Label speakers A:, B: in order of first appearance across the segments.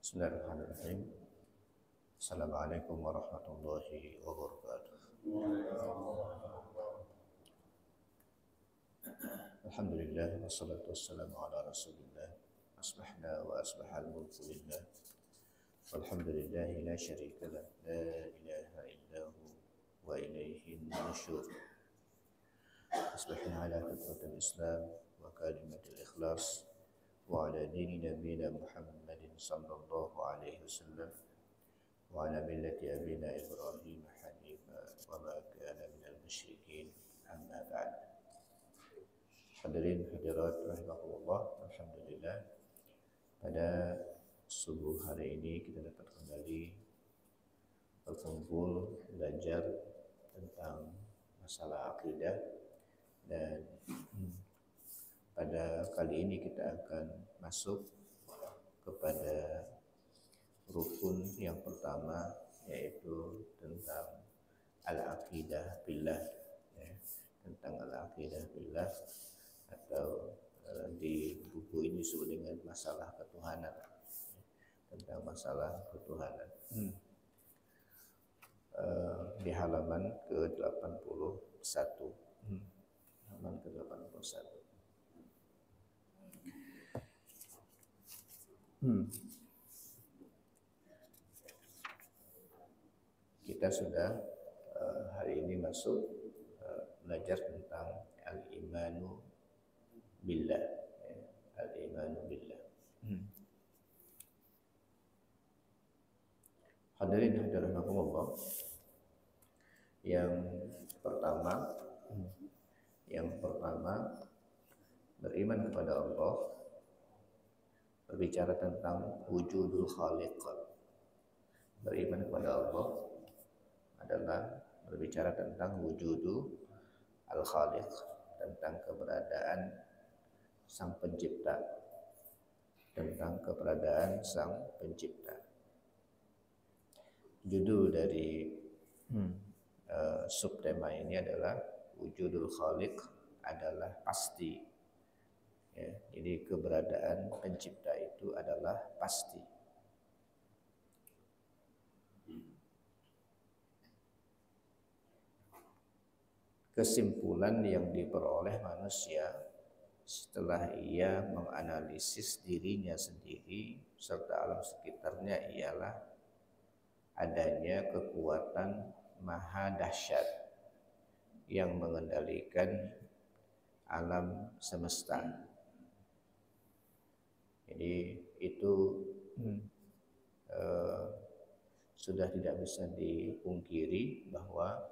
A: Bismillahirrahmanirrahim. Assalamualaikum warahmatullahi wabarakatuh. Alhamdulillah wassalatu wassalamu ala Rasulillah. Asbahna wa asbahal mulku lillah. Walhamdulillahi la syarika lah, la ilaha illahu wa ilaihi nusyur. Asbahna ala fitratil Islam wa kalimatil ikhlas wa ala dini nabiyina Muhammadin sallallahu alaihi wasallam wa ala millati abina Ibrahim hanifa wa ma kana minal musyrikin, amma ba'd. Hadirin hadirat rahimakumullah, alhamdulillah pada subuh hari ini kita dapat kembali berkumpul belajar tentang masalah akidah, dan pada kali ini kita akan masuk kepada rukun yang pertama, yaitu tentang al-aqidah billah, ya, tentang al-aqidah billah, atau di buku ini disebut dengan masalah ketuhanan, tentang masalah ketuhanan. Di halaman ke-81, halaman ke-81. Kita sudah hari ini masuk belajar tentang al-imanu billah, ya, al-imanu billah. Hadirin hadirin rahimakumullah, yang pertama beriman kepada Allah, berbicara tentang wujudul khaliq. Beriman kepada Allah adalah berbicara tentang wujudul al-khaliq, tentang keberadaan sang pencipta, tentang keberadaan sang pencipta. Judul dari subtema ini adalah wujudul khaliq adalah pasti, ya, jadi keberadaan pencipta itu adalah pasti. Kesimpulan yang diperoleh manusia setelah ia menganalisis dirinya sendiri serta alam sekitarnya ialah adanya kekuatan maha dahsyat yang mengendalikan alam semesta. Jadi itu sudah tidak bisa dipungkiri bahwa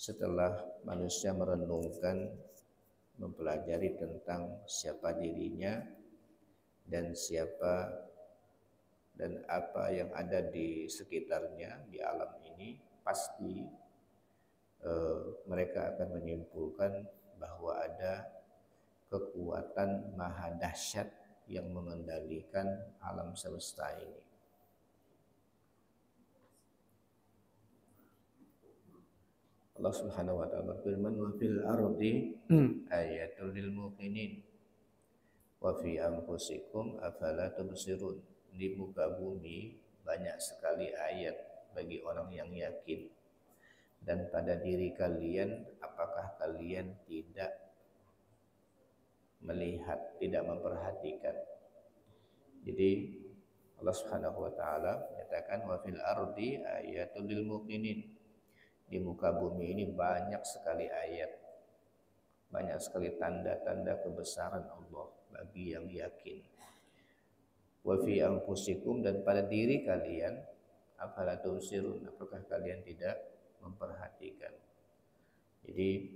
A: setelah manusia merenungkan, mempelajari tentang siapa dirinya dan siapa dan apa yang ada di sekitarnya, di alam ini, pasti mereka akan menyimpulkan bahwa ada kekuatan maha dahsyat yang mengendalikan alam semesta ini. Allah Subhanahu wa ta'ala berfirman, wa fil ardi ayatul lil muqinin wa fi anfusikum afala tubsirun. Di muka bumi banyak sekali ayat bagi orang yang yakin, dan pada diri kalian apakah kalian tidak melihat, tidak memperhatikan. Jadi Allah Subhanahu wa ta'ala menyatakan wa fil ardi ayatul lil muqinin. Di muka bumi ini banyak sekali ayat, banyak sekali tanda-tanda kebesaran Allah bagi yang yakin. Wa fi anfusikum, dan pada diri kalian afala tubsirun, apakah kalian tidak memperhatikan. Jadi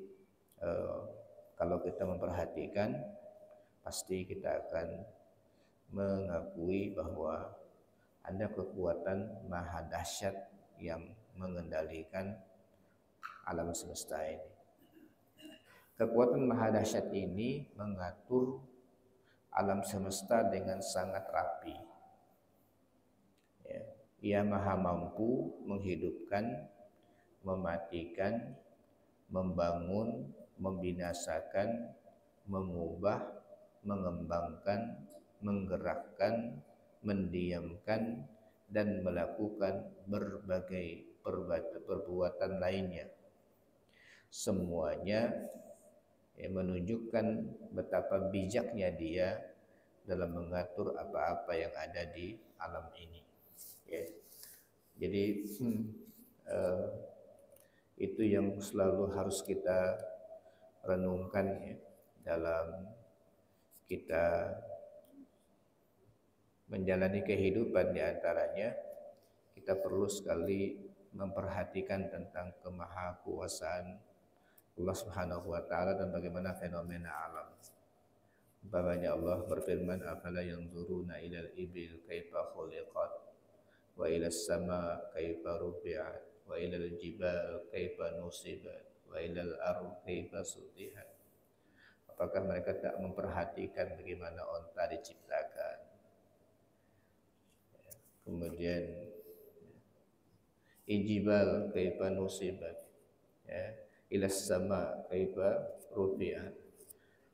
A: kalau kita memperhatikan, pasti kita akan mengakui bahwa ada kekuatan maha dahsyat yang mengendalikan alam semesta ini. Kekuatan maha dahsyat ini mengatur alam semesta dengan sangat rapi. Ya, ia maha mampu menghidupkan, mematikan, membangun, membinasakan, mengubah, mengembangkan, menggerakkan, mendiamkan dan melakukan berbagai perbuatan lainnya. Semuanya menunjukkan betapa bijaknya dia dalam mengatur apa-apa yang ada di alam ini. Ya. Jadi itu yang selalu harus kita renungkan ya, dalam kita menjalani kehidupan. Di antaranya kita perlu sekali memperhatikan tentang kemahakuasaan Allah Subhanahu wa taala dan bagaimana fenomena alam. Umpamanya Allah berfirman, afala yanzuruna ilal ibil kaifa khuliqat wa ilas sama kaifa rufi'at wa ilal jibal kaifa nusibat wa ilal ardh kaifa sutihat. Apakah mereka tak memperhatikan bagaimana onta diciptakan? Kemudian ijibal kaifa nusibat, ya, ilas sama kaifa rufi'at,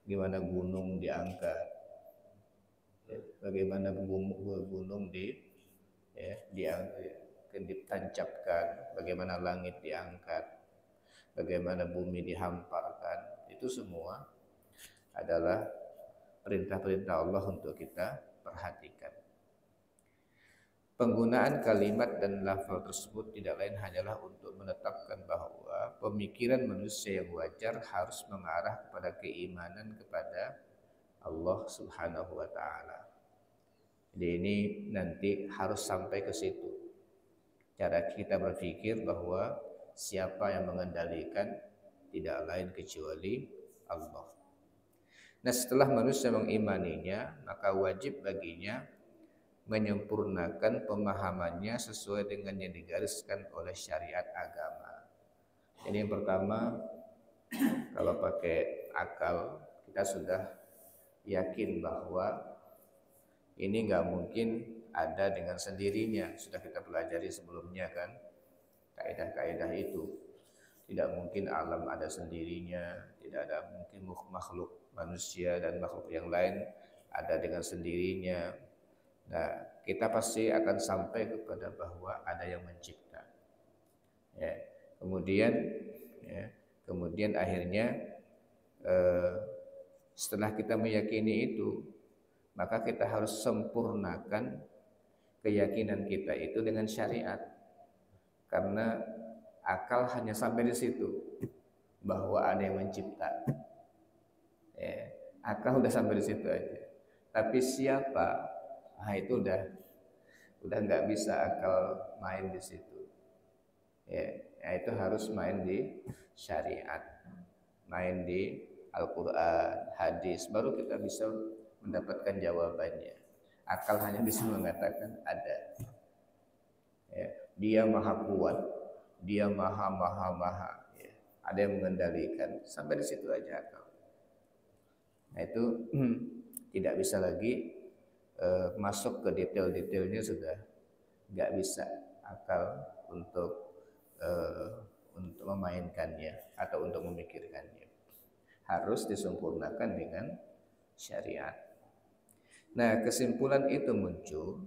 A: gimana gunung diangkat, ya, bagaimana gunung ditancapkan, bagaimana langit diangkat, bagaimana bumi dihamparkan. Itu semua adalah perintah-perintah Allah untuk kita perhatikan. Penggunaan kalimat dan lafal tersebut tidak lain hanyalah untuk menetapkan bahwa pemikiran manusia yang wajar harus mengarah kepada keimanan kepada Allah Subhanahu wa taala. Jadi ini nanti harus sampai ke situ. Cara kita berpikir bahwa siapa yang mengendalikan tidak lain kecuali Allah. Nah, setelah manusia mengimaninya, maka wajib baginya menyempurnakan pemahamannya sesuai dengan yang digariskan oleh syariat agama. Jadi yang pertama, kalau pakai akal, kita sudah yakin bahwa ini nggak mungkin ada dengan sendirinya. Sudah kita pelajari sebelumnya kan, kaidah-kaidah itu. Tidak mungkin alam ada sendirinya, tidak ada mungkin makhluk manusia dan makhluk yang lain ada dengan sendirinya. Nah, kita pasti akan sampai kepada bahwa ada yang mencipta. Ya. Kemudian akhirnya setelah kita meyakini itu, maka kita harus sempurnakan keyakinan kita itu dengan syariat. Karena akal hanya sampai di situ, bahwa ada yang mencipta. Ya, akal udah sampai di situ aja. Tapi siapa? Nah, itu udah nggak bisa akal main di situ. Ya, itu harus main di syariat, main di Al-Quran, hadis, baru kita bisa mendapatkan jawabannya. Akal hanya bisa mengatakan ada. Ya, dia maha kuat, dia maha. Ya, ada yang mengendalikan. Sampai di situ aja akal. Nah itu tidak bisa lagi masuk ke detail-detailnya, sudah nggak bisa akal untuk memainkannya atau untuk memikirkannya. Harus disempurnakan dengan syariat. Nah, kesimpulan itu muncul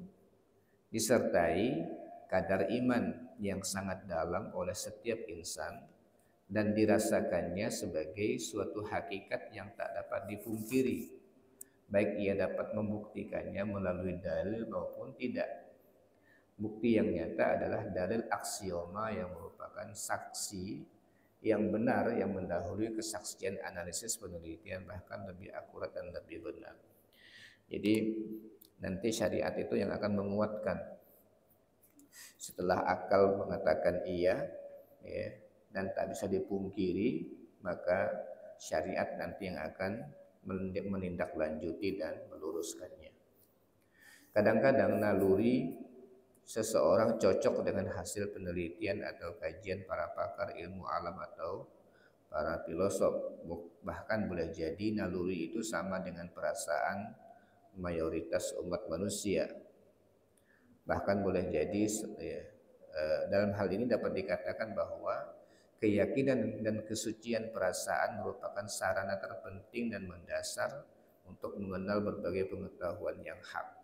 A: disertai kadar iman yang sangat dalam oleh setiap insan dan dirasakannya sebagai suatu hakikat yang tak dapat dipungkiri, baik ia dapat membuktikannya melalui dalil maupun tidak. Bukti yang nyata adalah dalil aksioma yang merupakan saksi yang benar yang mendahului kesaksian analisis penelitian, bahkan lebih akurat dan lebih benar. Jadi nanti syariat itu yang akan menguatkan. Setelah akal mengatakan iya, ya, dan tak bisa dipungkiri, maka syariat nanti yang akan menindaklanjuti dan meluruskannya. Kadang-kadang naluri seseorang cocok dengan hasil penelitian atau kajian para pakar ilmu alam atau para filosof. Bahkan boleh jadi naluri itu sama dengan perasaan mayoritas umat manusia. Bahkan boleh jadi dalam hal ini dapat dikatakan bahwa keyakinan dan kesucian perasaan merupakan sarana terpenting dan mendasar untuk mengenal berbagai pengetahuan yang hak.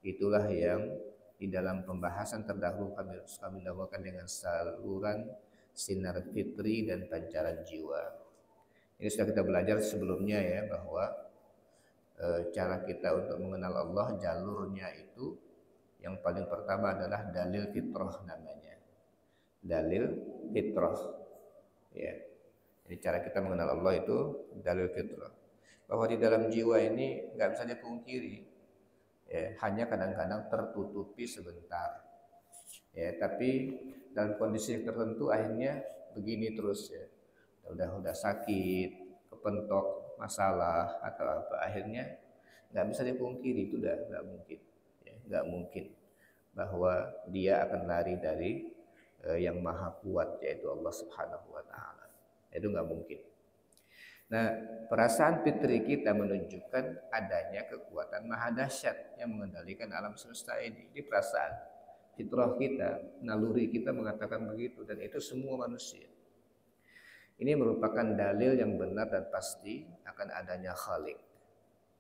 A: Itulah yang di dalam pembahasan terdahulu kami namakan dengan saluran sinar fitri dan pancaran jiwa. Ini sudah kita belajar sebelumnya ya, bahwa cara kita untuk mengenal Allah, jalurnya itu yang paling pertama adalah dalil fitrah namanya. Dalil fitrah. Ya. Jadi cara kita mengenal Allah itu dalil fitrah. Bahwa di dalam jiwa ini nggak bisa dipungkiri, ya, hanya kadang-kadang tertutupi sebentar. Ya, tapi dalam kondisi tertentu akhirnya begini terus ya. Udah sakit, kepentok masalah atau apa, akhirnya nggak bisa dipungkiri itu udah nggak mungkin, ya, nggak mungkin bahwa dia akan lari dari yang maha kuat, yaitu Allah Subhanahu Wa Taala. Itu nggak mungkin. Nah, perasaan fitri kita menunjukkan adanya kekuatan maha dahsyat yang mengendalikan alam semesta ini. Di perasaan fitrah kita, naluri kita mengatakan begitu, dan itu semua manusia. Ini merupakan dalil yang benar dan pasti akan adanya Khalik.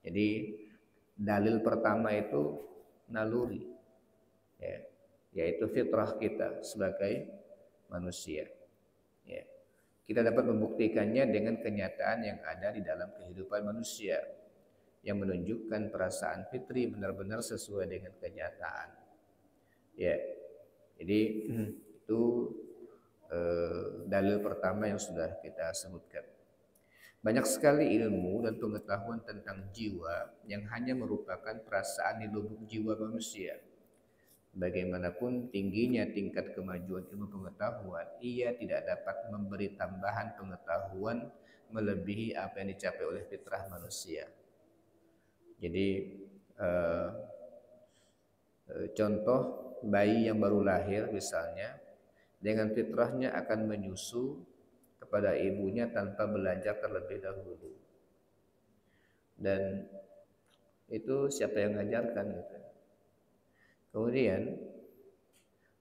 A: Jadi dalil pertama itu naluri, ya, yaitu fitrah kita sebagai manusia. Ya. Kita dapat membuktikannya dengan kenyataan yang ada di dalam kehidupan manusia yang menunjukkan perasaan fitri benar-benar sesuai dengan kenyataan. Ya, jadi itu dalil pertama yang sudah kita sebutkan. Banyak sekali ilmu dan pengetahuan tentang jiwa yang hanya merupakan perasaan di lubuk jiwa manusia. Bagaimanapun tingginya tingkat kemajuan ilmu pengetahuan, ia tidak dapat memberi tambahan pengetahuan melebihi apa yang dicapai oleh fitrah manusia. Jadi contoh bayi yang baru lahir misalnya, dengan fitrahnya akan menyusu kepada ibunya tanpa belajar terlebih dahulu. Dan itu siapa yang mengajarkan gitu. Kemudian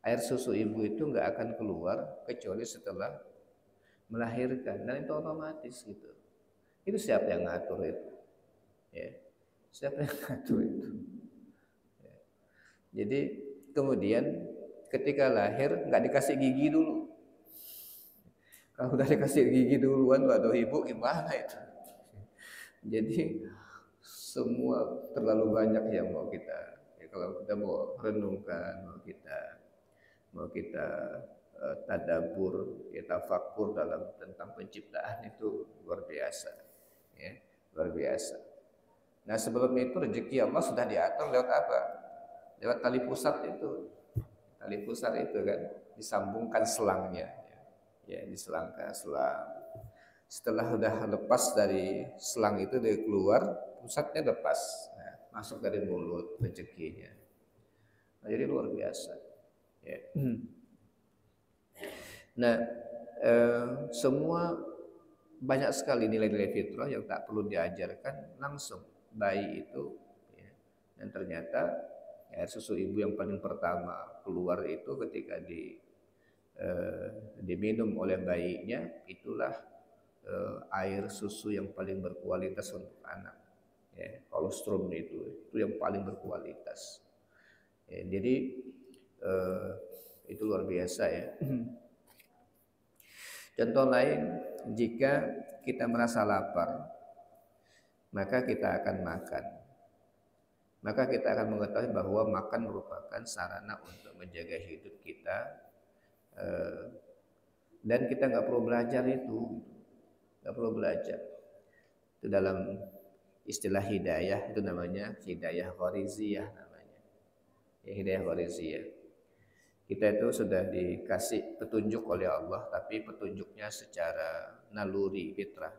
A: air susu ibu itu nggak akan keluar kecuali setelah melahirkan, dan itu otomatis gitu. Itu siapa yang ngatur itu? Ya, siapa yang ngatur itu? Ya. Jadi kemudian ketika lahir nggak dikasih gigi dulu. Kalau udah dikasih gigi duluan waduh ibu gimana itu? Jadi semua terlalu banyak yang mau kita, ya, kalau kita mau renungkan, mau kita tadabbur, kita tafakur dalam tentang penciptaan, itu luar biasa, ya, luar biasa. Nah, sebelum itu rezeki Allah sudah diatur lewat apa? Lewat tali pusat itu. Tali pusat itu kan disambungkan selangnya, ya, diselangkan selang. Setelah sudah lepas dari selang itu, dia keluar, pusatnya lepas, nah, masuk dari mulut rezekinya. Nah, jadi luar biasa. Ya. Nah, semua banyak sekali nilai-nilai fitrah yang tak perlu diajarkan langsung bayi itu. Ya. Dan ternyata air susu ibu yang paling pertama keluar itu ketika diminum oleh bayinya, itulah air susu yang paling berkualitas untuk anak. Ya, kolostrum itu yang paling berkualitas. Ya, jadi itu luar biasa ya. Contoh lain, jika kita merasa lapar, maka kita akan makan. Maka kita akan mengetahui bahwa makan merupakan sarana untuk menjaga hidup kita, dan kita nggak perlu belajar itu, nggak perlu belajar. Itu dalam istilah hidayah itu namanya hidayah ghariziyah namanya. Ya, hidayah ghariziyah. Kita itu sudah dikasih petunjuk oleh Allah, tapi petunjuknya secara naluri fitrah.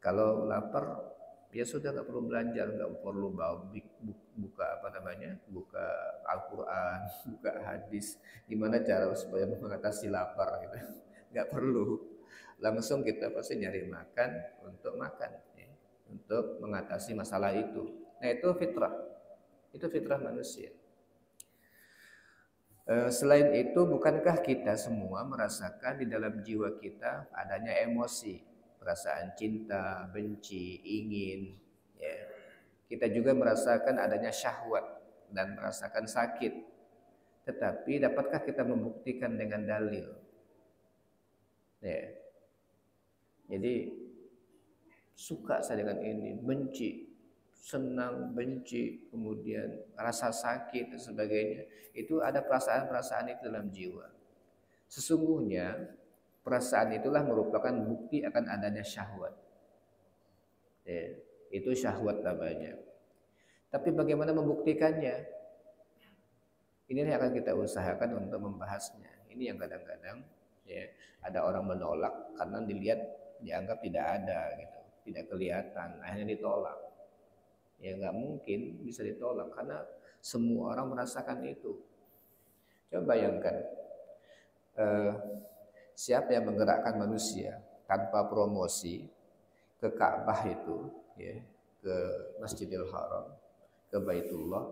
A: Kalau lapar, ya sudah nggak perlu belajar, nggak perlu buka apa namanya, buka Al-Quran, buka hadis, gimana cara supaya mengatasi lapar gitu. Nggak perlu, langsung kita pasti nyari makan untuk makan, ya, untuk mengatasi masalah itu. Nah, itu fitrah manusia. Selain itu, bukankah kita semua merasakan di dalam jiwa kita adanya emosi, perasaan cinta, benci, ingin, ya. Kita juga merasakan adanya syahwat. dan merasakan sakit. Tetapi dapatkah kita membuktikan dengan dalil? Ya. Jadi suka saya dengan ini, benci, senang, benci, kemudian rasa sakit dan sebagainya. Itu ada perasaan-perasaan itu dalam jiwa. Sesungguhnya perasaan itulah merupakan bukti akan adanya syahwat. Ya, itu syahwat namanya. Tapi bagaimana membuktikannya? Ini yang akan kita usahakan untuk membahasnya. Ini yang kadang-kadang ya ada orang menolak karena dianggap tidak ada gitu, tidak kelihatan, akhirnya ditolak. Ya nggak mungkin bisa ditolak karena semua orang merasakan itu. Coba bayangkan siapa yang menggerakkan manusia tanpa promosi ke Ka'bah itu, ya, ke Masjidil Haram, ke Baitullah,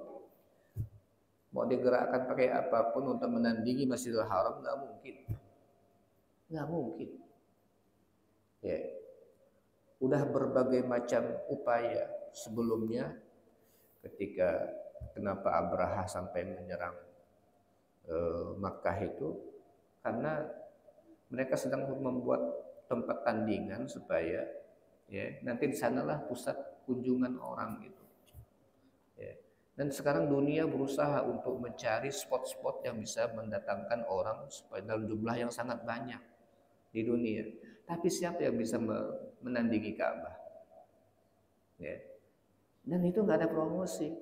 A: mau digerakkan pakai apapun untuk menandingi Masjidil Haram nggak mungkin, nggak mungkin. Ya, udah berbagai macam upaya sebelumnya. Ketika kenapa Abraha sampai menyerang Makkah itu karena mereka sedang membuat tempat tandingan supaya ya nanti di sanalah pusat kunjungan orang itu. Ya. Dan sekarang dunia berusaha untuk mencari spot-spot yang bisa mendatangkan orang supaya dalam jumlah yang sangat banyak di dunia. Tapi siapa yang bisa menandingi Ka'bah? Ya. Dan itu nggak ada promosi,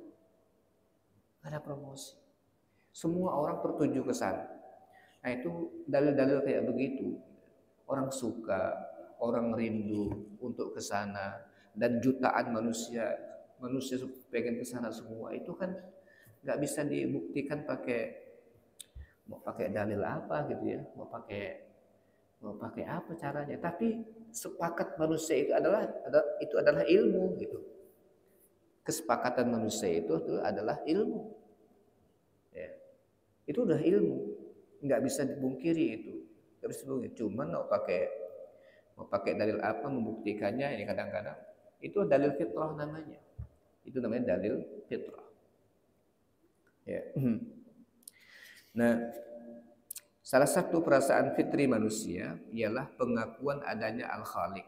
A: nggak ada promosi. Semua orang tertuju ke sana. Nah itu dalil-dalil kayak begitu. Orang suka, orang rindu untuk ke sana, dan jutaan manusia pengen ke sana semua. Itu kan nggak bisa dibuktikan mau pakai dalil apa gitu ya, mau pakai apa caranya. Tapi sepakat manusia itu adalah ilmu gitu. Kesepakatan manusia itu adalah ilmu. Ya. Itu udah ilmu, nggak bisa dipungkiri itu, nggak bisa dipungkiri. Cuman mau pakai dalil apa membuktikannya ini kadang-kadang itu dalil fitrah namanya, itu namanya dalil fitrah. Ya. Nah, salah satu perasaan fitri manusia ialah pengakuan adanya Al-Khaliq,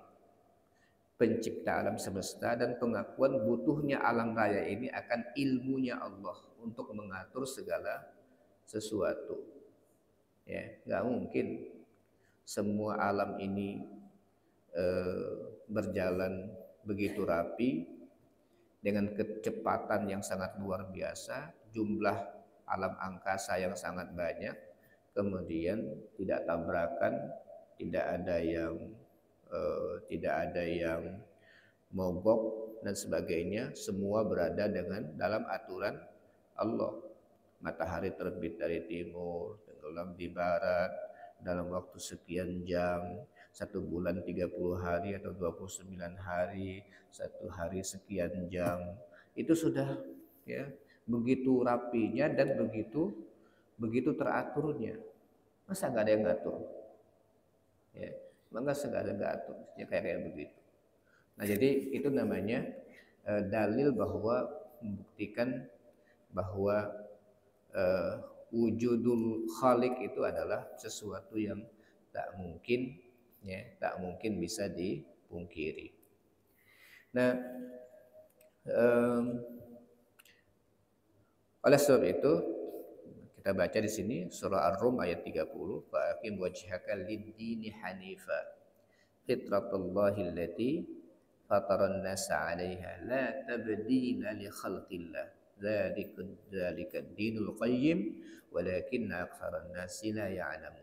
A: pencipta alam semesta, dan pengakuan butuhnya alam raya ini akan ilmunya Allah untuk mengatur segala sesuatu. Ya, nggak mungkin semua alam ini berjalan begitu rapi dengan kecepatan yang sangat luar biasa, jumlah alam angkasa yang sangat banyak, kemudian tidak tabrakan, tidak ada yang mogok dan sebagainya, semua berada dalam aturan Allah. Matahari terbit dari timur, tenggelam di barat dalam waktu sekian jam, 1 bulan 30 hari atau 29 hari, 1 hari sekian jam. Itu sudah ya begitu rapinya dan begitu teraturnya. Masa nggak ada yang ngatur? Ya, masa nggak ada yang ngatur? Ya kayak begitu. Nah jadi itu namanya dalil bahwa membuktikan bahwa wujudul khaliq itu adalah sesuatu yang tak mungkin bisa dipungkiri. Nah, oleh sebab itu kita baca di sini surah Ar-Rum ayat 30, fa'aqim wajhaka lid-dini hanifa fitratallahi allati fataran nasa 'alaiha la tabdila li khalqillah dzalika ad-dinul qayyim walakinna aktsaran nasi la ya'lamun.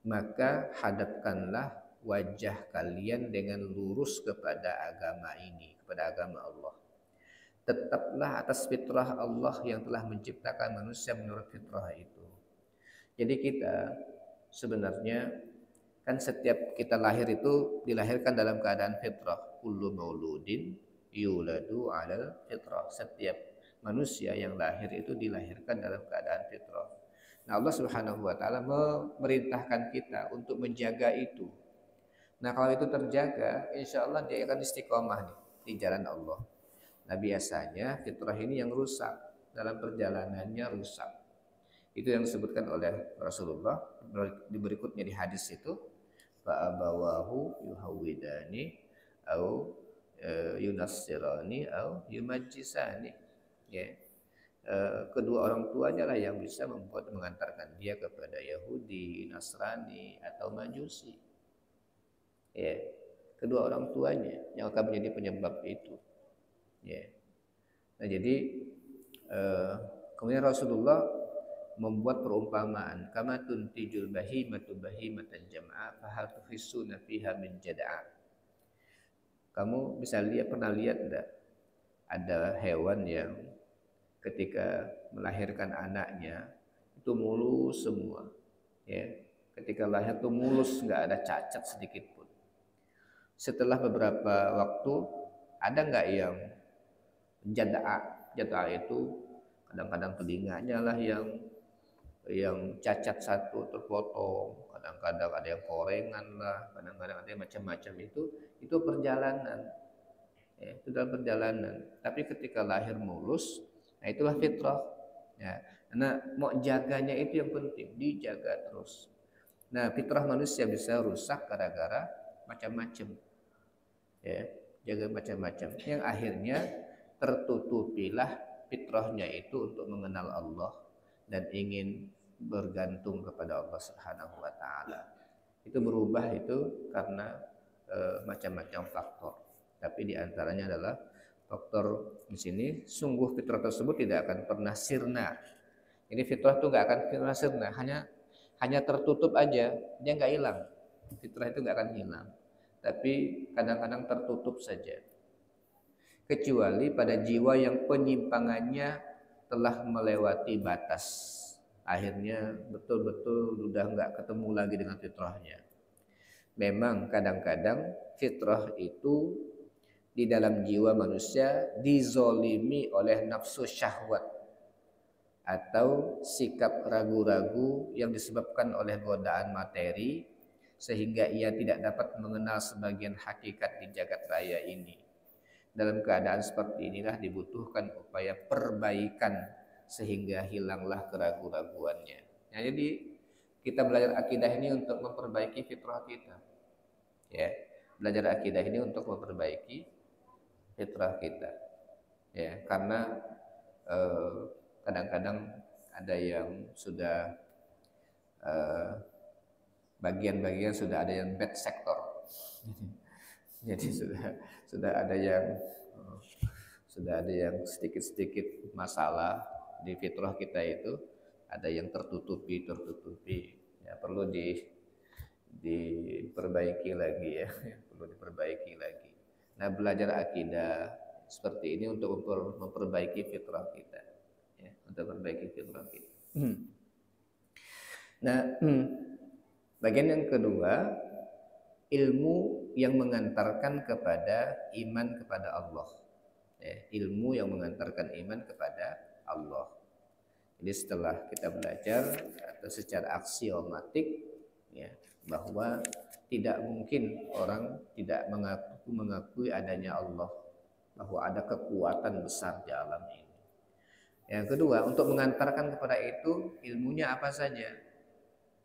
A: Maka hadapkanlah wajah kalian dengan lurus kepada agama ini, kepada agama Allah. Tetaplah atas fitrah Allah yang telah menciptakan manusia menurut fitrah itu. Jadi kita sebenarnya kan setiap kita lahir itu dilahirkan dalam keadaan fitrah. Kullu mauludin yuladu 'alal fitrah. Setiap manusia yang lahir itu dilahirkan dalam keadaan fitrah. Nah, Allah Subhanahu wa taala memerintahkan kita untuk menjaga itu. Nah, kalau itu terjaga, insya Allah dia akan istiqomah nih di jalan Allah. Nah, biasanya fitrah ini yang rusak. dalam perjalanannya rusak. Itu yang disebutkan oleh Rasulullah di berikutnya di hadis itu, fa abawahu yuhawidani au yunassirani au yumajjisani. Ya. Kedua orang tuanya lah yang bisa mengantarkan dia kepada Yahudi, Nasrani atau Majusi. Ya. Kedua orang tuanya yang akan menjadi penyebab itu. Ya. Nah, jadi kemudian Rasulullah membuat perumpamaan, kama tuntijul bahimatu bahimatan jam'a fahal tuhissuna fiha min jad'a. Kamu bisa pernah lihat enggak ada hewan yang ketika melahirkan anaknya itu mulus semua, ya. Ketika lahir itu mulus, nggak ada cacat sedikit pun. Setelah beberapa waktu ada nggak yang jad'a itu kadang-kadang telinganya lah yang cacat satu terpotong, kadang-kadang ada yang korengan lah, kadang-kadang ada yang macam-macam. Itu perjalanan, ya, itu dalam perjalanan. Tapi ketika lahir mulus, nah itulah fitrah, ya. Karena mau jaganya itu yang penting, dijaga terus. Nah, fitrah manusia bisa rusak gara-gara macam-macam, ya, jaga macam-macam. Yang akhirnya tertutupilah fitrahnya itu untuk mengenal Allah dan ingin bergantung kepada Allah Subhanahu wa taala. Itu berubah itu karena macam-macam faktor. Tapi diantaranya adalah faktor di sini, sungguh fitrah tersebut tidak akan pernah sirna. Ini fitrah itu nggak akan pernah sirna, hanya tertutup aja, dia nggak hilang. Fitrah itu nggak akan hilang, tapi kadang-kadang tertutup saja. Kecuali pada jiwa yang penyimpangannya telah melewati batas. Akhirnya betul-betul udah nggak ketemu lagi dengan fitrahnya. Memang kadang-kadang fitrah itu di dalam jiwa manusia dizolimi oleh nafsu syahwat atau sikap ragu-ragu yang disebabkan oleh godaan materi, sehingga ia tidak dapat mengenal sebagian hakikat di jagat raya ini. Dalam keadaan seperti inilah dibutuhkan upaya perbaikan sehingga hilanglah keraguan-raguannya. Nah, jadi kita belajar akidah ini untuk memperbaiki fitrah kita, ya. Belajar akidah ini untuk memperbaiki fitrah kita, ya. Karena kadang-kadang ada yang sudah bagian-bagian sudah ada yang bad sektor. Jadi sudah ada yang sedikit-sedikit masalah di fitrah kita itu, ada yang tertutupi, ya, perlu diperbaiki lagi, ya, perlu diperbaiki lagi. Nah, belajar akidah seperti ini untuk memperbaiki fitrah kita, ya, untuk memperbaiki fitrah kita. Nah, bagian yang kedua, ilmu yang mengantarkan kepada iman kepada Allah, ya, ilmu yang mengantarkan iman kepada Allah. Jadi setelah kita belajar atau secara aksiomatik, ya, bahwa tidak mungkin orang tidak mengakui adanya Allah, bahwa ada kekuatan besar di alam ini. Yang kedua, untuk mengantarkan kepada itu ilmunya apa saja,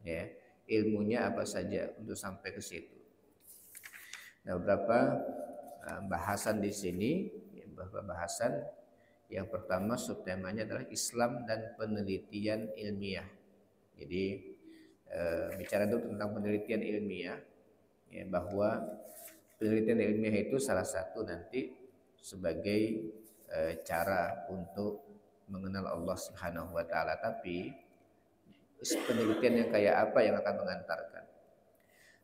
A: ya, ilmunya apa saja untuk sampai ke situ. Nah, beberapa bahasan di sini, beberapa bahasan. Yang pertama subtemanya adalah Islam dan penelitian ilmiah. Jadi bicara dulu tentang penelitian ilmiah, ya, bahwa penelitian ilmiah itu salah satu nanti sebagai cara untuk mengenal Allah Subhanahu wa taala. Tapi penelitian yang kayak apa yang akan mengantarkan?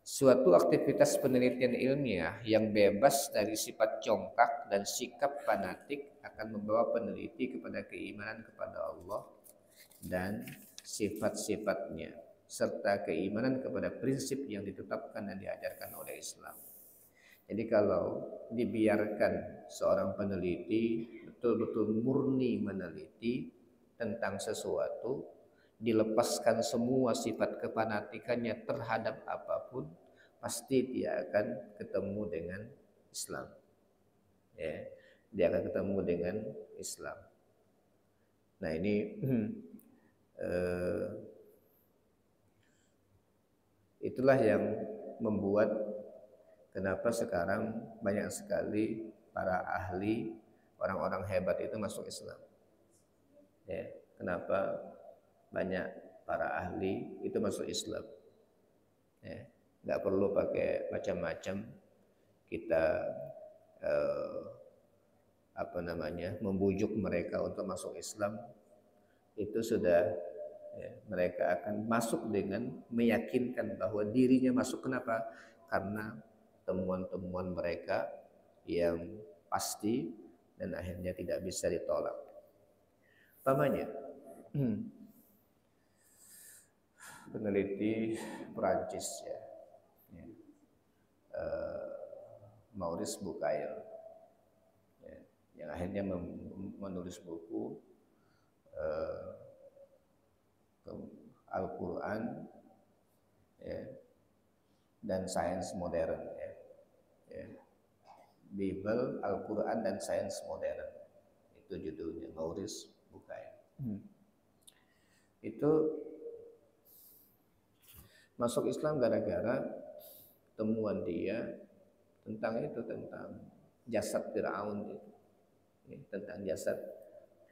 A: Suatu aktivitas penelitian ilmiah yang bebas dari sifat congkak dan sikap fanatik akan membawa peneliti kepada keimanan kepada Allah dan sifat-sifatnya, serta keimanan kepada prinsip yang ditetapkan dan diajarkan oleh Islam. Jadi kalau dibiarkan seorang peneliti betul-betul murni meneliti tentang sesuatu, dilepaskan semua sifat kefanatikannya terhadap apapun, pasti dia akan ketemu dengan Islam, ya, dia akan ketemu dengan Islam. Nah ini itulah yang membuat kenapa sekarang banyak sekali para ahli, orang-orang hebat itu masuk Islam. Ya, kenapa banyak para ahli itu masuk Islam? Ya, nggak perlu pakai macam-macam kita membujuk mereka untuk masuk Islam. Itu sudah, ya, mereka akan masuk dengan meyakinkan bahwa dirinya masuk. Kenapa? Karena temuan-temuan mereka yang pasti dan akhirnya tidak bisa ditolak. Umpamanya peneliti Perancis, ya, Maurice Bucaille, ya, yang akhirnya menulis buku Al-Quran, ya, dan sains modern, ya. Bible, Al-Quran dan sains modern, itu judulnya, Maurice Bucaille. Itu masuk Islam gara-gara temuan dia tentang jasad Fir'aun itu, tentang jasad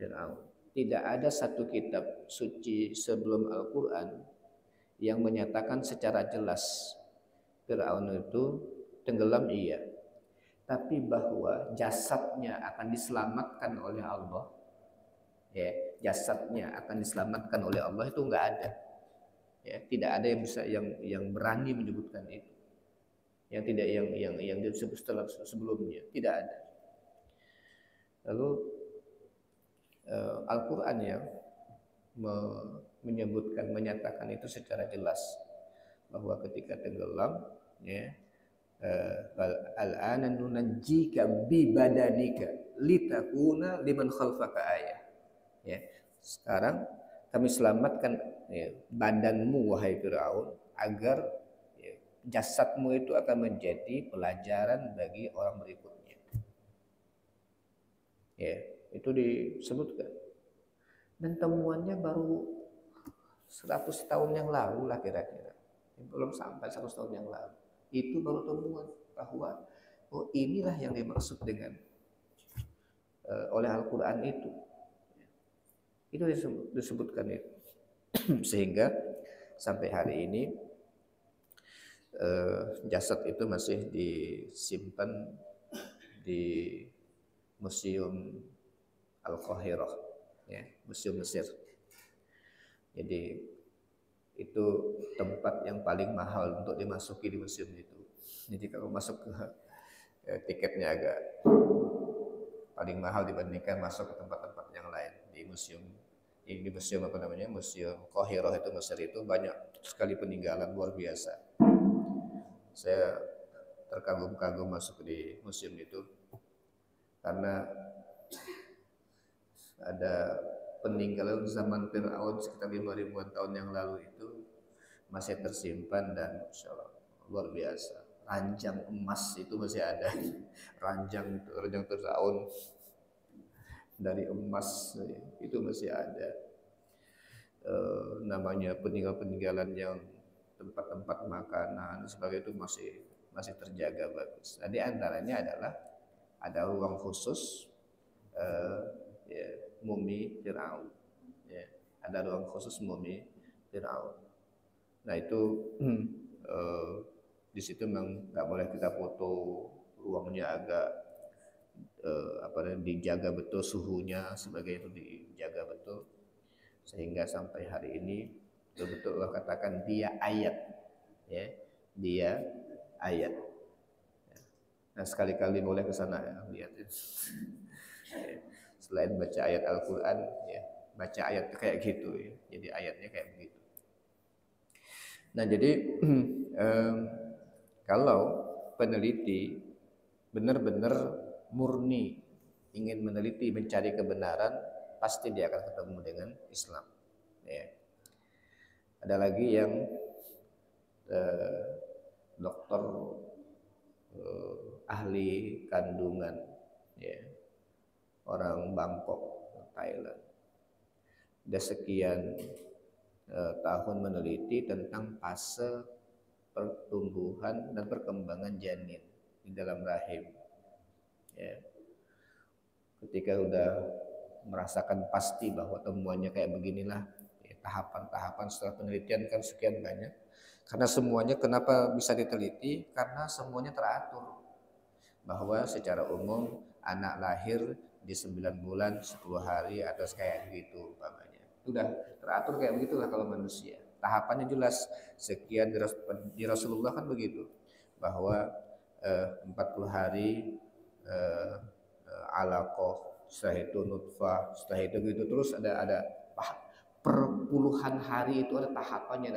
A: Fir'aun. Tidak ada satu kitab suci sebelum Al-Quran yang menyatakan secara jelas Fir'aun itu tenggelam, iya, tapi bahwa jasadnya akan diselamatkan oleh Allah, ya, jasadnya akan diselamatkan oleh Allah, itu enggak ada. Ya, tidak ada yang bisa yang berani menyebutkan itu. Yang tidak yang disebut sebelumnya, tidak ada. Lalu Al-Quran yang menyatakan itu secara jelas bahwa ketika tenggelam, ya, al-ana nunajjika bi badanika litakuna liman khalfaka ayah. Ya, sekarang kami selamatkan, ya, badanmu wahai Firaun, agar, ya, jasadmu itu akan menjadi pelajaran bagi orang berikutnya. Ya, itu disebutkan. Dan temuannya baru 100 tahun yang lalu lah kira-kira. Belum sampai 100 tahun yang lalu. Itu baru temuan bahwa oh inilah yang dimaksud dengan oleh Al-Quran itu. Itu disebutkan itu. Sehingga sampai hari ini jasad itu masih disimpan di Museum Al-Qahirah, ya, Museum Mesir. Jadi itu tempat yang paling mahal untuk dimasuki di museum itu. Jadi kalau masuk ke tiketnya agak paling mahal dibandingkan masuk ke tempat-tempat yang lain di museum. Di museum Museum Qahirah itu, Mesir itu banyak sekali peninggalan luar biasa. Saya terkagum-kagum masuk di museum itu karena ada peninggalan zaman Fir'aun sekitar 5.000-an tahun yang lalu itu masih tersimpan dan Masya Allah, luar biasa. Ranjang emas itu masih ada. Ranjang Fir'aun dari emas itu masih ada. Namanya peninggalan yang tempat-tempat makanan sebagai itu masih terjaga bagus. Nah, di antaranya adalah ada ruang khusus ya, mumi Fir'aun, ya, ada ruang khusus mumi Fir'aun. Nah itu di situ memang nggak boleh kita foto, ruangnya agak dijaga betul suhunya, sebagai itu dijaga betul, sehingga sampai hari ini betul-betul Allah katakan dia ayat, ya, dia ayat. Nah sekali-kali boleh ke sana, ya, lihat. Selain baca ayat Al-Quran, ya, baca ayat kayak gitu, ya. Jadi ayatnya kayak begitu. Nah jadi kalau peneliti benar-benar murni ingin meneliti, mencari kebenaran, pasti dia akan ketemu dengan Islam. Ya. Ada lagi yang dokter ahli kandungan, ya, orang Bangkok, Thailand. Sudah sekian tahun meneliti tentang fase pertumbuhan dan perkembangan janin di dalam rahim. Ya. Ketika udah merasakan pasti bahwa temuannya kayak beginilah, ya, tahapan-tahapan setelah penelitian kan sekian banyak. Karena semuanya kenapa bisa diteliti? Karena semuanya teratur. Bahwa secara umum anak lahir di 9 bulan 10 hari atau kayak gitu umpamanya. Sudah teratur kayak begitulah kalau manusia. Tahapannya jelas. Sekian di Rasulullah kan begitu. Bahwa 40 hari alaqah, setelah itu nutfah, setelah itu gitu terus ada perpuluhan hari itu ada tahapannya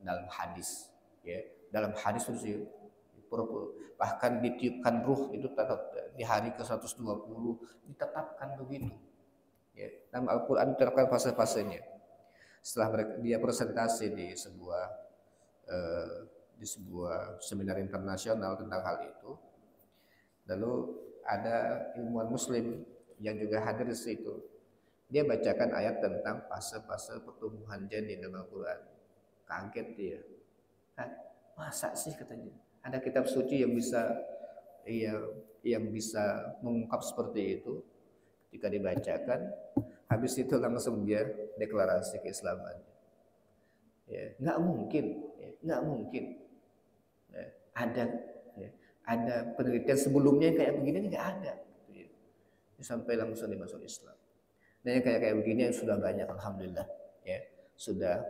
A: dalam hadis, ya. Dalam hadis terus ya, bahkan ditiupkan ruh itu tetap di hari ke-120 ditetapkan begitu, ya. Dalam Al-Qur'an ditetapkan fase-fasenya. Setelah mereka dia presentasi di sebuah seminar internasional tentang hal itu, lalu ada ilmuwan muslim yang juga hadir di situ. Dia bacakan ayat tentang fase-fase pertumbuhan janin dalam Al-Quran. Kaget dia. Masa sih katanya? Ada kitab suci yang bisa mengungkap seperti itu. Ketika dibacakan, habis itu langsung dia deklarasi keislamannya. Ya, nggak mungkin, ya, nggak mungkin. Ya, ada penelitian sebelumnya kayak begini nggak ada. Sampai langsung dimasuk Islam. Dan yang kayak begini yang sudah banyak, alhamdulillah, ya sudah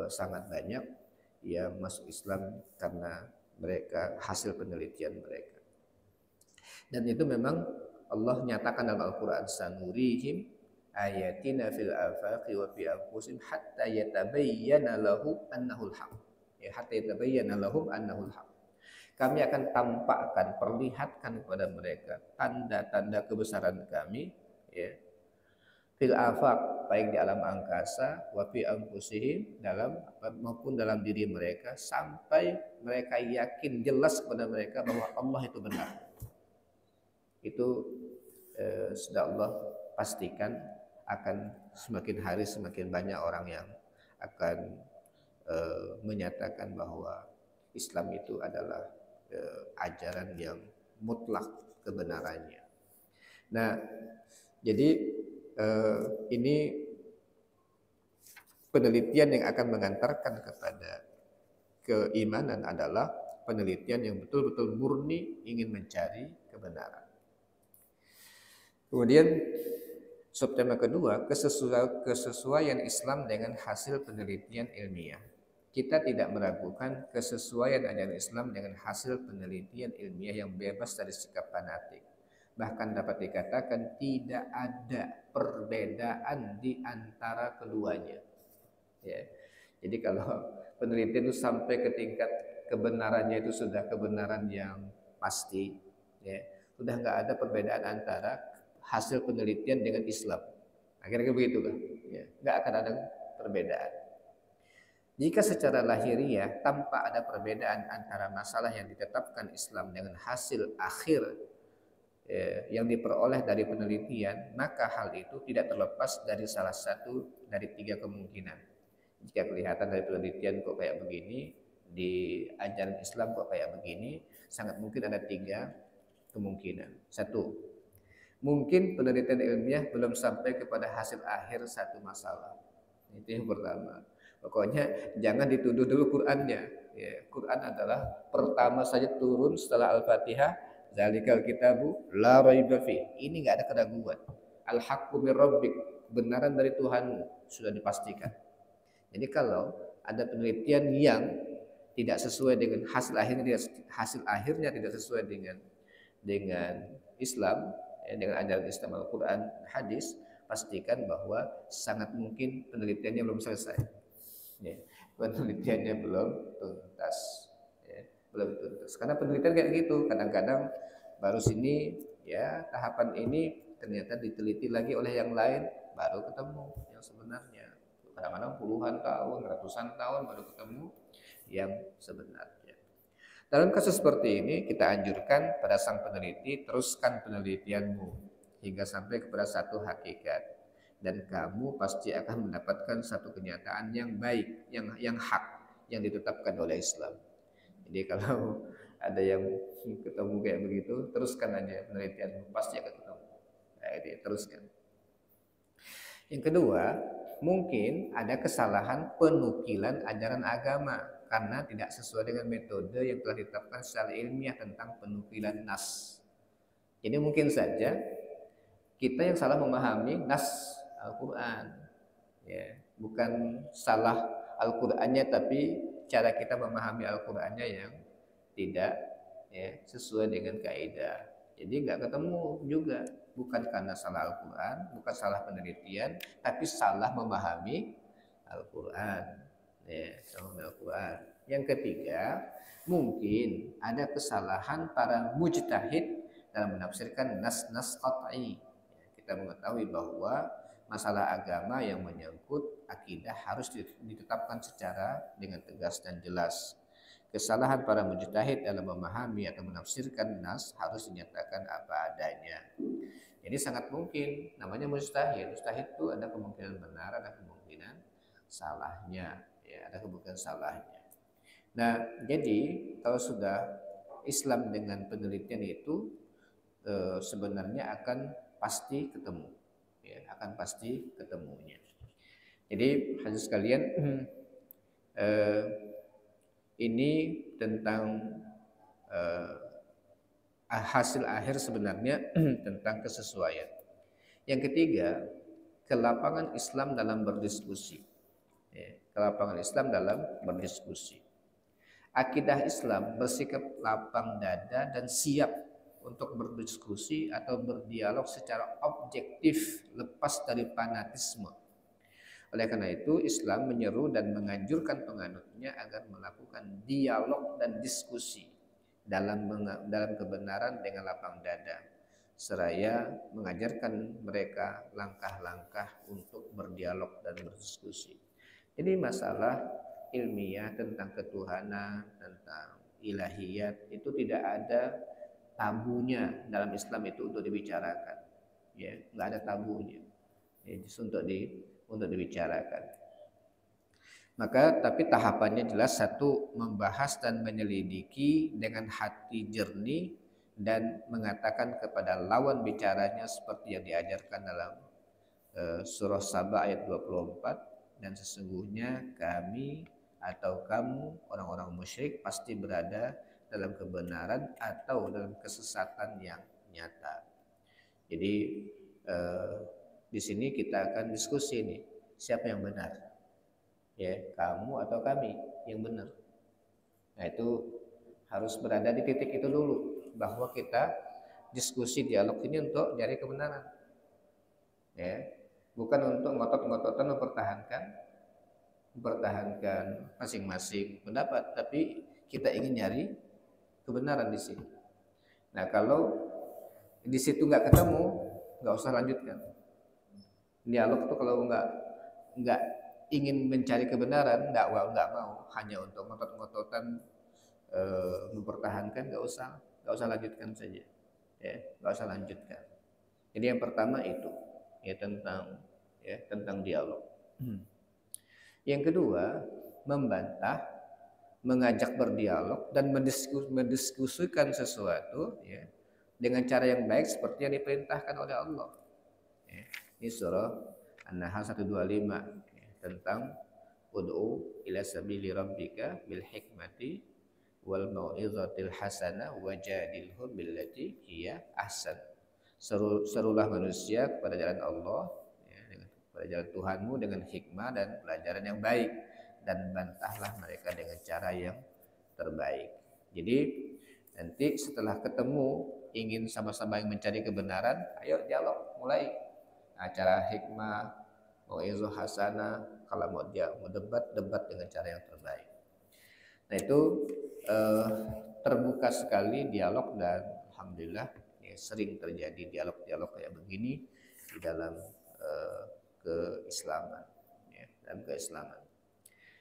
A: sangat banyak yang masuk Islam karena mereka hasil penelitian mereka. Dan itu memang Allah nyatakan dalam Al-Quran, sanurihim ayatina fil afaqi wa fi anfusihim hatta yatabayyana lahum annahul haq. Ya, hatta yatabayyana lahum annahul haq. Kami akan tampakkan, perlihatkan kepada mereka tanda-tanda kebesaran kami, ya, fil afaq, baik di alam angkasa, wa fi anfusihim, maupun dalam diri mereka, sampai mereka yakin jelas kepada mereka bahwa Allah itu benar. Itu sudah Allah pastikan akan semakin hari semakin banyak orang yang akan menyatakan bahwa Islam itu adalah ajaran yang mutlak kebenarannya. Nah, jadi ini penelitian yang akan mengantarkan kepada keimanan adalah penelitian yang betul-betul murni ingin mencari kebenaran. Kemudian subtema kedua, kesesuaian Islam dengan hasil penelitian ilmiah. Kita tidak meragukan kesesuaian ajaran Islam dengan hasil penelitian ilmiah yang bebas dari sikap fanatik. Bahkan dapat dikatakan tidak ada perbedaan di antara keduanya. Ya. Jadi kalau penelitian itu sampai ke tingkat kebenarannya itu sudah kebenaran yang pasti, ya, sudah nggak ada perbedaan antara hasil penelitian dengan Islam. Akhirnya begitu kan? Ya, nggak akan ada perbedaan. Jika secara lahiriah tanpa ada perbedaan antara masalah yang ditetapkan Islam dengan hasil akhir yang diperoleh dari penelitian, maka hal itu tidak terlepas dari salah satu dari 3 kemungkinan. Jika kelihatan dari penelitian kok kayak begini, di ajaran Islam kok kayak begini, sangat mungkin ada 3 kemungkinan. 1, mungkin penelitian ilmiah belum sampai kepada hasil akhir satu masalah. Itu yang pertama. Pokoknya jangan dituduh dulu Qur'annya. Ya, Quran adalah pertama saja turun setelah Al-Fatihah, zalikal kitabu la raiba fi. Ini enggak ada keraguan. Al-haqqu mir rabbik, kebenaran dari Tuhanmu sudah dipastikan. Jadi kalau ada penelitian yang tidak sesuai dengan hasil akhirnya tidak sesuai dengan Islam, ya, dengan ajaran Islam, Al-Qur'an, hadis, pastikan bahwa sangat mungkin penelitiannya belum selesai. Ya, penelitiannya belum tuntas, ya, belum tuntas. Karena penelitian kayak gitu, kadang-kadang baru sini, ya, tahapan ini ternyata diteliti lagi oleh yang lain, baru ketemu yang sebenarnya. Kadang-kadang puluhan tahun, ratusan tahun baru ketemu yang sebenarnya. Dalam kasus seperti ini, kita anjurkan pada sang peneliti, teruskan penelitianmu hingga sampai kepada satu hakikat. dan kamu pasti akan mendapatkan satu kenyataan yang baik, yang hak, yang ditetapkan oleh Islam. Jadi kalau ada yang ketemu kayak begitu, teruskan aja penelitian, pasti akan ketemu. Nah, itu teruskan. Yang kedua, mungkin ada kesalahan penukilan ajaran agama karena tidak sesuai dengan metode yang telah ditetapkan secara ilmiah tentang penukilan nas. Jadi mungkin saja kita yang salah memahami nas Al-Quran, ya, bukan salah Al-Qurannya, tapi cara kita memahami Al-Qurannya yang tidak, ya, sesuai dengan kaidah. Jadi nggak ketemu juga, bukan karena salah Al-Quran, bukan salah penelitian, tapi salah memahami Al-Quran, ya, memahami Al-Quran. Yang ketiga, mungkin ada kesalahan para mujtahid dalam menafsirkan nas-nas qat'i. Kita mengetahui bahwa masalah agama yang menyangkut akidah harus ditetapkan secara dengan tegas dan jelas. Kesalahan para mujtahid dalam memahami atau menafsirkan nas harus dinyatakan apa adanya. Jadi sangat mungkin, namanya mustahil. Mustahil itu ada kemungkinan benar, ada kemungkinan salahnya, ya, ada kemungkinan salahnya. Nah, jadi kalau sudah Islam dengan penelitian itu sebenarnya akan pasti ketemu, ya, akan pasti ketemunya. Jadi hadirin sekalian, ini tentang hasil akhir sebenarnya tentang kesesuaian. Yang ketiga, kelapangan Islam dalam berdiskusi, ya, kelapangan Islam dalam berdiskusi. Akidah Islam bersikap lapang dada dan siap untuk berdiskusi atau berdialog secara objektif lepas dari fanatisme. Oleh karena itu, Islam menyeru dan menganjurkan penganutnya agar melakukan dialog dan diskusi dalam kebenaran dengan lapang dada, seraya mengajarkan mereka langkah-langkah untuk berdialog dan berdiskusi. Jadi masalah ilmiah tentang ketuhanan, tentang ilahiyat itu tidak ada tabunya dalam Islam itu untuk dibicarakan, ya, nggak ada tabunya, ya, untuk dibicarakan. Maka tapi tahapannya jelas: satu, membahas dan menyelidiki dengan hati jernih dan mengatakan kepada lawan bicaranya seperti yang diajarkan dalam surah Saba ayat 24, dan sesungguhnya kami atau kamu orang-orang musyrik pasti berada dalam kebenaran atau dalam kesesatan yang nyata. Jadi di sini kita akan diskusi nih, siapa yang benar, ya, kamu atau kami yang benar. Nah, itu harus berada di titik itu dulu, bahwa kita diskusi dialog ini untuk cari kebenaran, ya, bukan untuk ngotot-ngototan mempertahankan masing-masing pendapat, tapi kita ingin nyari kebenaran di sini. Nah, kalau di situ nggak ketemu, nggak usah lanjutkan dialog tuh. Kalau nggak ingin mencari kebenaran, nggak mau, hanya untuk ngotot-ngototan mempertahankan, nggak usah lanjutkan saja, ya, nggak usah lanjutkan. Jadi yang pertama itu, ya, tentang dialog. Yang kedua, membantah, mengajak berdialog dan mendiskusikan sesuatu, ya, dengan cara yang baik seperti yang diperintahkan oleh Allah. Ya, ini surah An-Nahl 125, ya, tentang ud'u ila sabili rabbika bil hikmati wal mau'izatil hasanah wajadilhum billati hiya ahsan. Serulah manusia kepada jalan Allah, ya, kepada jalan Tuhanmu dengan hikmah dan pelajaran yang baik, dan bantahlah mereka dengan cara yang terbaik. Jadi nanti setelah ketemu ingin sama-sama yang mencari kebenaran, ayo dialog, mulai acara hikmah, mau'izah hasanah. Kalau mau debat dengan cara yang terbaik. Nah, itu terbuka sekali dialog, dan alhamdulillah, ya, sering terjadi dialog-dialog kayak begini di dalam keislaman, ya, dalam keislaman.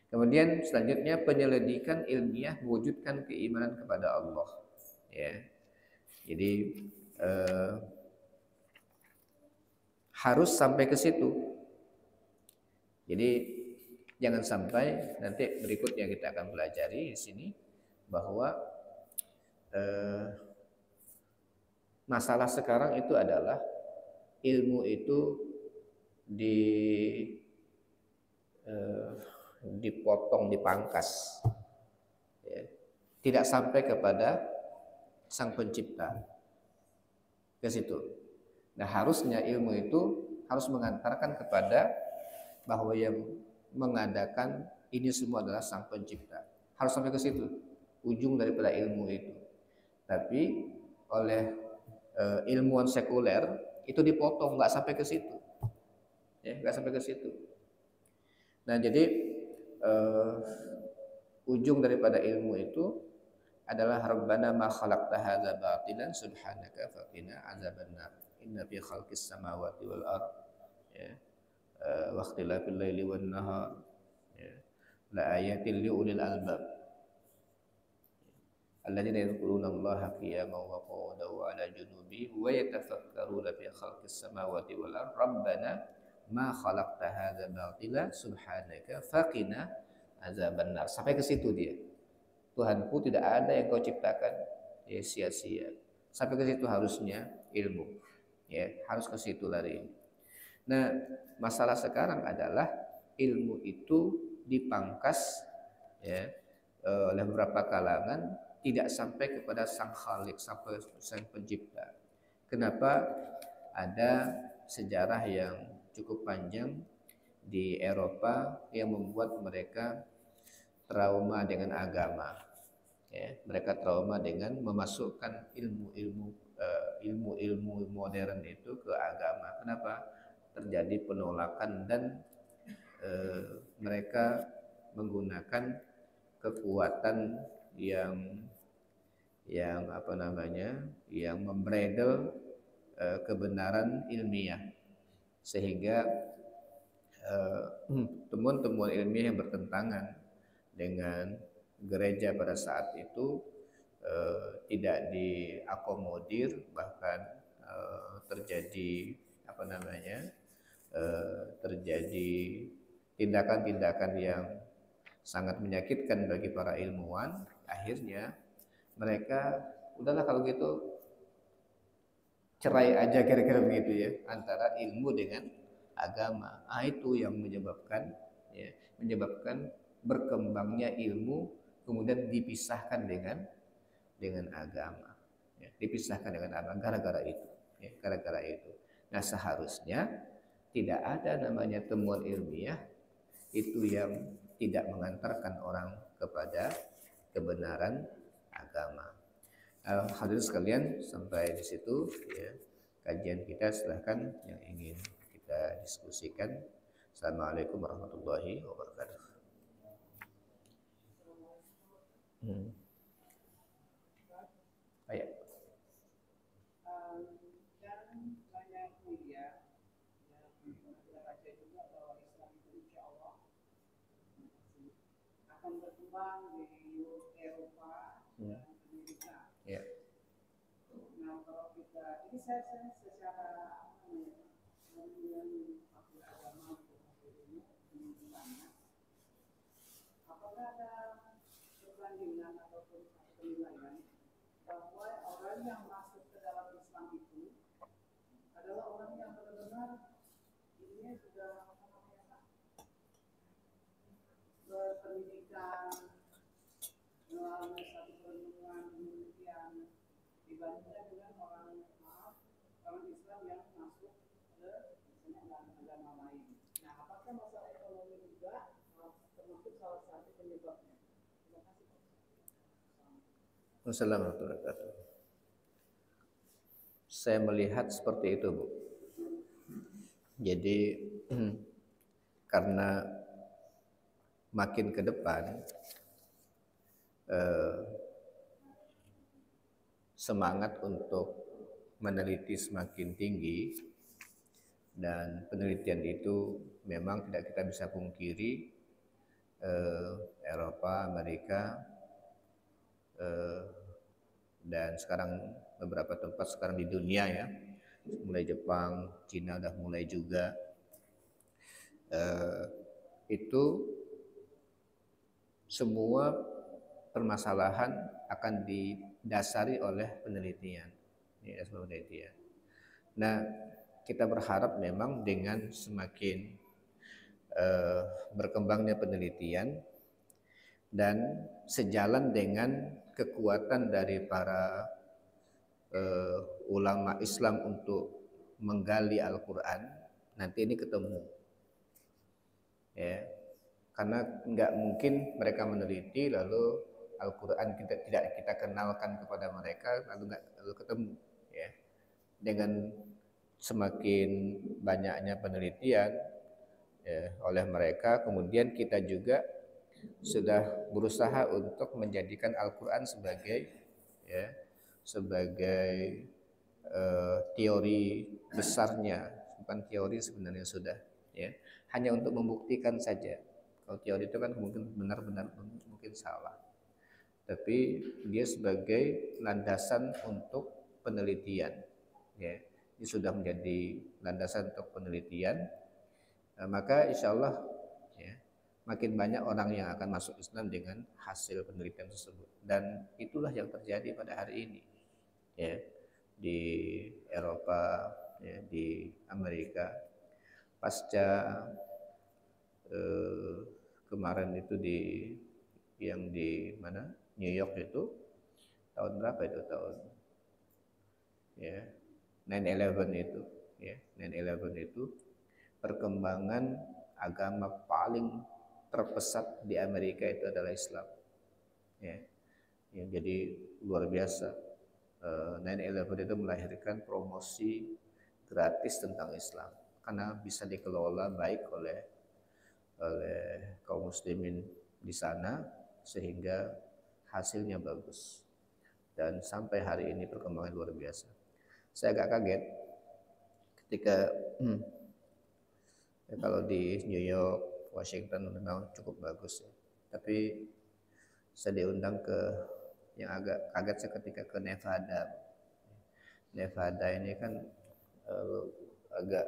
A: Kemudian selanjutnya, penyelidikan ilmiah mewujudkan keimanan kepada Allah, ya. Jadi harus sampai ke situ. Jadi jangan sampai nanti berikutnya kita akan pelajari di sini bahwa masalah sekarang itu adalah ilmu itu di dipotong, dipangkas, ya. Tidak sampai kepada sang pencipta ke situ. Nah, harusnya ilmu itu harus mengantarkan kepada bahwa yang mengadakan ini semua adalah sang pencipta. Harus sampai ke situ, ujung daripada ilmu itu. Tapi oleh ilmuwan sekuler itu dipotong, nggak sampai ke situ, ya, nggak sampai ke situ. Nah, jadi ujung daripada ilmu itu adalah rabbana ma khalaqta hadza batilan subhanaka faqina azabannar inna fi khalqis samawati wal ard, ya, wa ikhtilafil laili wan nahar, ya, la ayatin li ulil albab alladzina yadhkuruna allaha qiyaman wa qu'udan wa 'ala junubihim wa yatafakkaruna fi khalqis samawati wal ard rabbana ma khalaqta hadza batila subhanaka faqina azabannar. Sampai ke situ dia. Tuhanku, tidak ada yang kau ciptakan ya sia-sia. Sampai ke situ harusnya ilmu. Ya, harus ke situ lari. Nah, masalah sekarang adalah ilmu itu dipangkas, ya, oleh beberapa kalangan, tidak sampai kepada sang khalik, sampai sang pencipta. Kenapa? Ada sejarah yang cukup panjang di Eropa yang membuat mereka trauma dengan agama, ya. Mereka trauma dengan memasukkan ilmu-ilmu modern itu ke agama. Kenapa? Terjadi penolakan dan mereka menggunakan kekuatan yang apa namanya, yang membredel kebenaran ilmiah, sehingga temuan-temuan ilmiah yang bertentangan dengan gereja pada saat itu tidak diakomodir, bahkan terjadi apa namanya, terjadi tindakan-tindakan yang sangat menyakitkan bagi para ilmuwan. Akhirnya mereka, udahlah kalau gitu cerai aja, kira-kira begitu ya, antara ilmu dengan agama. Itu yang menyebabkan, ya, menyebabkan berkembangnya ilmu kemudian dipisahkan dengan agama, ya, dipisahkan dengan agama gara-gara itu, ya, gara-gara itu. Nah, seharusnya tidak ada namanya temuan ilmiah itu yang tidak mengantarkan orang kepada kebenaran agama. Hadirin sekalian, sampai di situ ya kajian kita. Silahkan yang ingin kita diskusikan. Assalamualaikum warahmatullahi wabarakatuh. Baik.
B: Akan berkembang di Eropa dan Amerika.
A: Ya.
B: Nah, kalau kita ini saya secara agama ini banyak. Apakah ada perbandingan ataupun penilaian bahwa orang yang masuk ke dalam Islam itu adalah orang yang benar-benar ini sudah berpendidikan melalui satu perenungan demikian dibandingkan dengan orang Islam yang masuk ke misalnya agama lain. Nah, apakah masalah ekonomi juga termasuk salah satu penyebabnya? Terima kasih.
A: Wassalamualaikum warahmatullahi wabarakatuh. Saya melihat seperti itu, Bu. Jadi karena makin ke depan semangat untuk meneliti semakin tinggi, dan penelitian itu memang tidak kita bisa pungkiri, Eropa, Amerika, dan sekarang beberapa tempat sekarang di dunia ya, mulai Jepang, Cina udah mulai juga. Itu semua permasalahan akan didasari oleh penelitian. Ya, penelitian. Nah, kita berharap memang dengan semakin berkembangnya penelitian dan sejalan dengan kekuatan dari para ulama Islam untuk menggali Al-Quran, nanti ini ketemu. Ya, karena nggak mungkin mereka meneliti lalu Al-Quran tidak kita kenalkan kepada mereka lalu ketemu. Ya, dengan semakin banyaknya penelitian oleh mereka, kemudian kita juga sudah berusaha untuk menjadikan Al-Quran sebagai teori besarnya, bukan teori sebenarnya sudah, ya, hanya untuk membuktikan saja. Kalau teori itu kan mungkin benar-benar mungkin salah, tapi dia sebagai landasan untuk penelitian, ya, ini sudah menjadi landasan untuk penelitian. Maka insya Allah ya, makin banyak orang yang akan masuk Islam dengan hasil penelitian tersebut, dan itulah yang terjadi pada hari ini, ya, di Eropa, ya, di Amerika pasca kemarin itu yang di mana New York itu tahun berapa itu tahun ya 9/11 itu, ya, 9/11 itu perkembangan agama paling terpesat di Amerika itu adalah Islam, ya, jadi luar biasa. 9/11 itu melahirkan promosi gratis tentang Islam karena bisa dikelola baik oleh kaum muslimin di sana sehingga hasilnya bagus, dan sampai hari ini perkembangan luar biasa. Saya agak kaget ketika kalau di New York, Washington memang cukup bagus ya. Tapi saya diundang ke yang agak kaget ketika ke Nevada. Nevada ini kan agak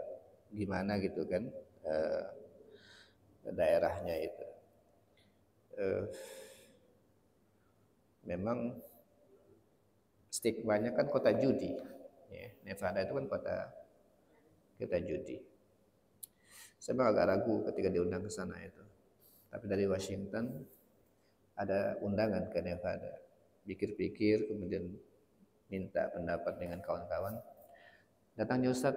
A: gimana gitu kan daerahnya itu. Memang stigmanya kan kota judi. Ya, Nevada itu kan kota judi. Saya memang agak ragu ketika diundang ke sana itu. Tapi dari Washington ada undangan ke Nevada. Pikir-pikir kemudian minta pendapat dengan kawan-kawan. Datangnya Ustaz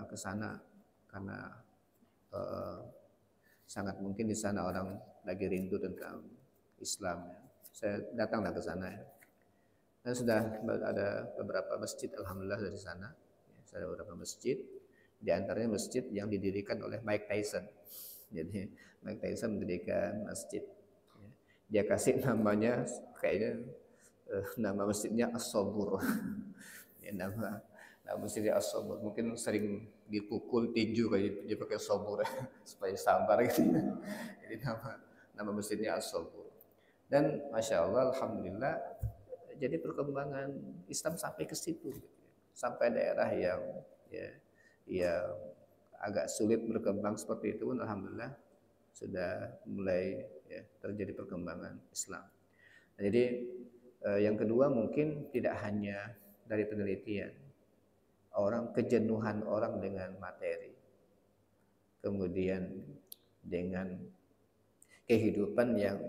A: ke sana karena sangat mungkin di sana orang lagi rindu tentang Islam. Saya datanglah ke sana ya. Dan sudah ada beberapa masjid alhamdulillah dari sana. Ada beberapa masjid, di antaranya masjid yang didirikan oleh Mike Tyson. Jadi Mike Tyson mendirikan masjid. Dia kasih namanya kayaknya nama masjidnya As-Sabur. Ya, nama masjidnya As-Sabur. Mungkin sering dipukul tinju kayak dia pakai sabur supaya sabar gitu. Jadi nama masjidnya As-Sabur. Dan masya Allah, alhamdulillah, jadi perkembangan Islam sampai ke situ, sampai daerah yang agak sulit berkembang seperti itu pun alhamdulillah sudah mulai ya, terjadi perkembangan Islam. Nah, jadi yang kedua mungkin tidak hanya dari penelitian, kejenuhan orang dengan materi, kemudian dengan kehidupan yang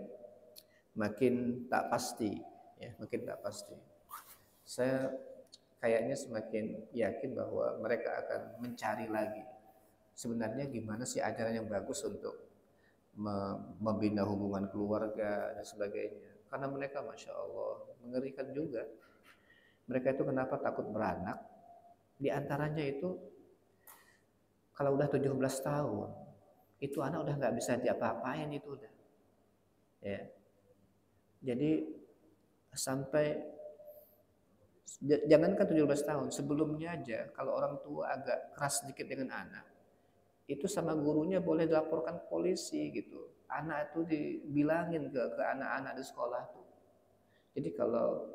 A: makin tak pasti, ya, makin tak pasti. Saya kayaknya semakin yakin bahwa mereka akan mencari lagi sebenarnya gimana sih ajaran yang bagus untuk membina hubungan keluarga dan sebagainya. Karena mereka masya Allah mengerikan juga. Mereka itu kenapa takut beranak? Di antaranya itu kalau udah 17 tahun itu anak udah nggak bisa diapa-apain itu udah. Ya. Jadi sampai jangankan 17 tahun, sebelumnya aja kalau orang tua agak keras sedikit dengan anak, itu sama gurunya boleh dilaporkan ke polisi gitu. Anak itu dibilangin ke anak-anak di sekolah tuh. Jadi kalau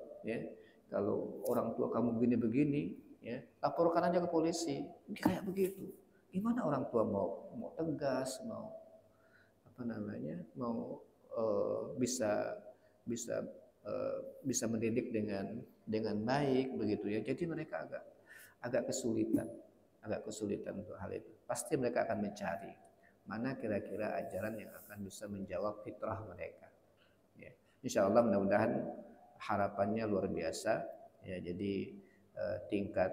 A: orang tua kamu begini-begini, ya, laporkan aja ke polisi. Kayak begitu. Gimana orang tua mau tegas, mau apa namanya, mau bisa bisa bisa mendidik dengan baik begitu ya. Jadi mereka agak kesulitan untuk hal itu. Pasti mereka akan mencari mana kira-kira ajaran yang akan bisa menjawab fitrah mereka. Ya. Insya Allah mudah-mudahan harapannya luar biasa. Ya, jadi tingkat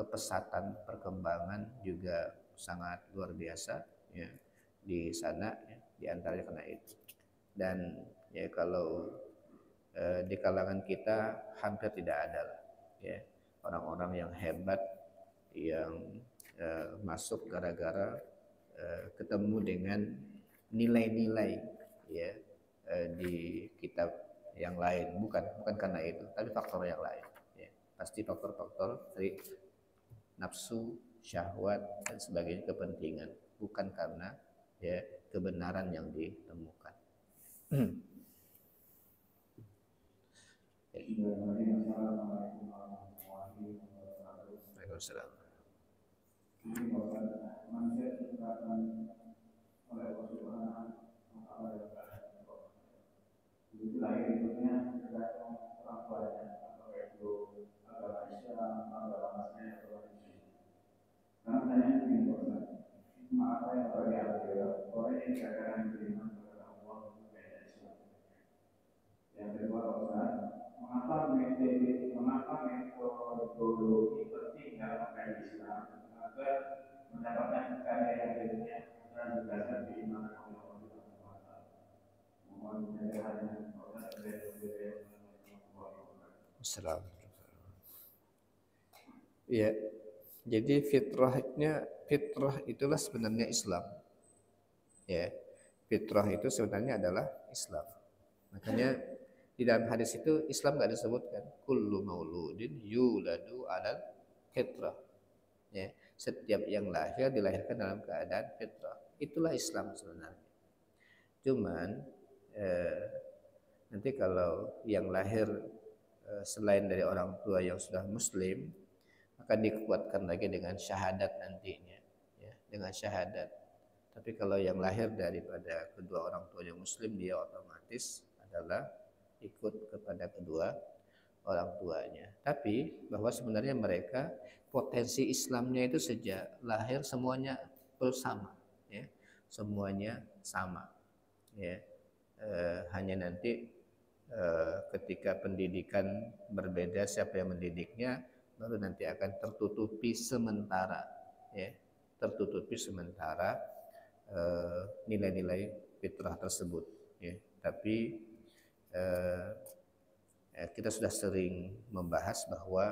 A: kepesatan perkembangan juga sangat luar biasa ya di sana ya, di antaranya karena itu. Dan ya kalau di kalangan kita hampir tidak ada lah ya orang-orang yang hebat yang masuk gara-gara ketemu dengan nilai-nilai ya di kitab yang lain, bukan karena itu, tapi faktor yang lain ya. Pasti faktor-faktor dari nafsu, syahwat dan sebagainya, kepentingan, bukan karena ya kebenaran yang ditemukan. Waalaikumsalam.
B: Manusia diciptakan oleh Allah Subhanahu wa Ta'ala. Itu lahir hidupnya tergantung orang tuanya, apakah itu agama Islam, agama Nasrani atau Muslim. Karena pertanyaan begini, Ustaz, apa yang terjadi orang yang dikatakan beriman kepada Allah berbeda Islam? Yang kedua, Ustaz, mengapa metodologi penting dalam agama Islam agar mendapatkan karya yang lainnya dan berdasar keimanan Allah Subhanahu wa Ta'ala? Mohon penjelasannya.
A: Assalamualaikum. Ya, jadi fitrah itulah sebenarnya Islam. Ya, fitrah itu sebenarnya adalah Islam. Makanya di dalam hadis itu Islam nggak disebutkan kullu mauludin yuladu alal fitrah. Ya, setiap yang lahir dilahirkan dalam keadaan fitrah. Itulah Islam sebenarnya. Cuman nanti kalau yang lahir selain dari orang tua yang sudah muslim akan dikuatkan lagi dengan syahadat nantinya ya, dengan syahadat. Tapi kalau yang lahir daripada kedua orang tua yang muslim, dia otomatis adalah ikut kepada kedua orang tuanya. Tapi bahwa sebenarnya mereka potensi Islamnya itu sejak lahir semuanya bersama ya, semuanya sama ya. Hanya nanti ketika pendidikan berbeda, siapa yang mendidiknya baru nanti akan tertutupi sementara ya, tertutupi sementara nilai-nilai fitrah tersebut ya. Tapi kita sudah sering membahas bahwa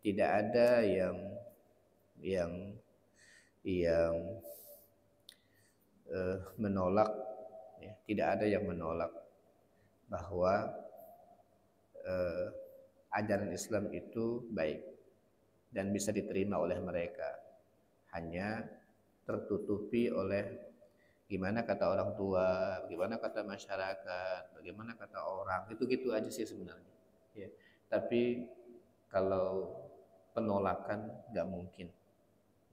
A: tidak ada yang menolak ya, tidak ada yang menolak bahwa ajaran Islam itu baik dan bisa diterima oleh mereka, hanya tertutupi oleh gimana kata orang tua, bagaimana kata masyarakat, bagaimana kata orang, itu aja sih sebenarnya ya. Tapi kalau penolakan nggak mungkin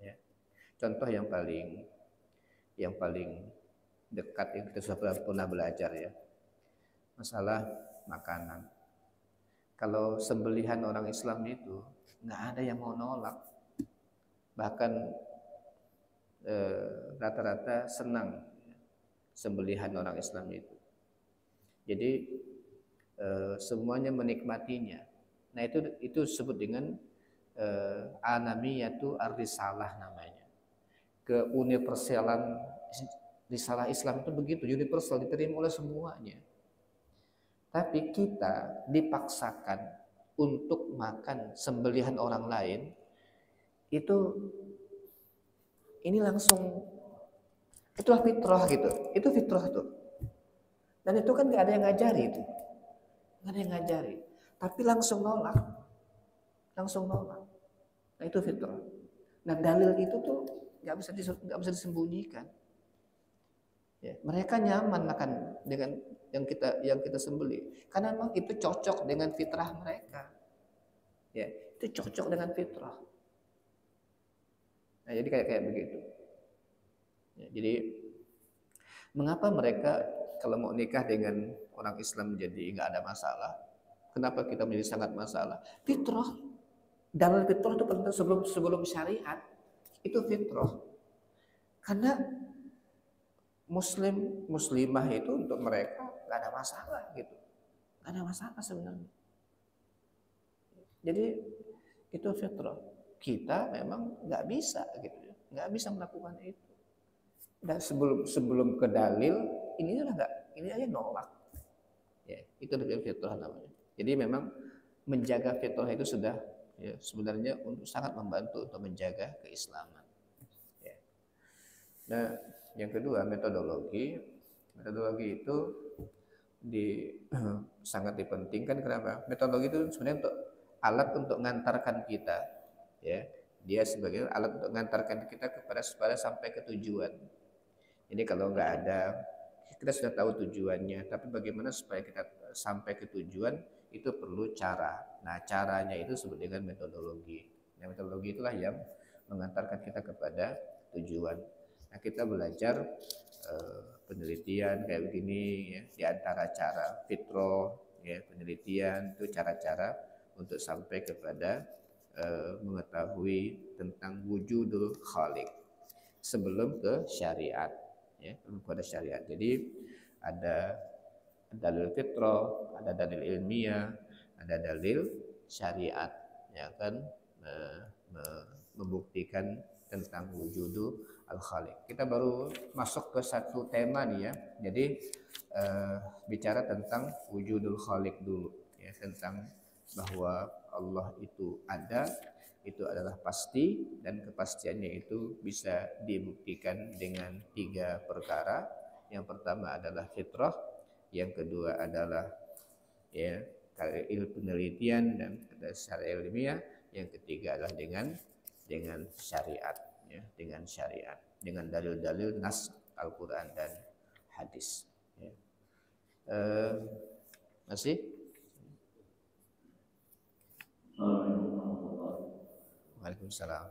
A: ya. Contoh yang paling dekat yang kita sudah pernah belajar ya, masalah makanan. Kalau sembelihan orang Islam itu nggak ada yang mau nolak, bahkan rata-rata senang sembelihan orang Islam itu. Jadi semuanya menikmatinya. Nah itu disebut dengan anamiyatu ar-risalah namanya. Keuniversalan risalah Islam itu begitu, universal, diterima oleh semuanya. Tapi kita dipaksakan untuk makan sembelihan orang lain, itu ini langsung, itulah fitrah gitu, itu fitrah tuh. Dan itu kan nggak ada yang ngajari itu, nggak ada yang ngajari, tapi langsung nolak. Nah itu fitrah. Nah dalil itu tuh nggak bisa disembunyikan. Ya, mereka nyaman makan dengan yang kita sembelih karena memang itu cocok dengan fitrah mereka. Ya, itu cocok dengan fitrah. Nah, jadi kayak begitu. Ya, jadi mengapa mereka kalau mau nikah dengan orang Islam jadi nggak ada masalah? Kenapa kita menjadi sangat masalah? Fitrah. Dalil fitrah itu penting sebelum syariat. Itu fitrah. Karena muslimah itu untuk mereka nggak ada masalah gitu. Nggak ada masalah sebenarnya. Jadi itu fitrah. Kita memang nggak bisa gitu, nggak bisa melakukan itu. Dan sebelum ke dalil ini udah nggak, ini aja nolak. Ya, itu fitrah namanya. Jadi memang menjaga fitrah itu sudah ya, sebenarnya untuk sangat membantu untuk menjaga keislaman. Ya. Nah, yang kedua metodologi itu sangat dipentingkan. Kenapa? Metodologi itu sebenarnya untuk alat untuk mengantarkan kita, ya, dia sebagai alat untuk mengantarkan kita kepada sampai ke tujuan. Jadi kalau nggak ada, kita sudah tahu tujuannya, tapi bagaimana supaya kita sampai ke tujuan itu perlu cara. Nah, caranya itu disebut dengan metodologi. Nah, metodologi itulah yang mengantarkan kita kepada tujuan. Nah, kita belajar penelitian kayak begini ya, di antara cara fitrah ya, penelitian itu cara-cara untuk sampai kepada mengetahui tentang wujudul khaliq sebelum ke syariat ya, sebelum kepada syariat. Jadi ada dalil fitrah, ada dalil ilmiah, ada dalil syariat yang akan membuktikan tentang wujudul al-khaliq. Kita baru masuk ke satu tema nih ya. Jadi bicara tentang wujudul khaliq dulu ya, tentang bahwa Allah itu ada, itu adalah pasti, dan kepastiannya itu bisa dibuktikan dengan 3 perkara. Yang pertama adalah fitrah, yang kedua adalah ya ilmu penelitian dan secara ilmiah, yang ketiga adalah dengan syariat ya, dengan syariat, dengan dalil-dalil nas Al-Qur'an dan hadis ya. Masih Waalaikumsalam.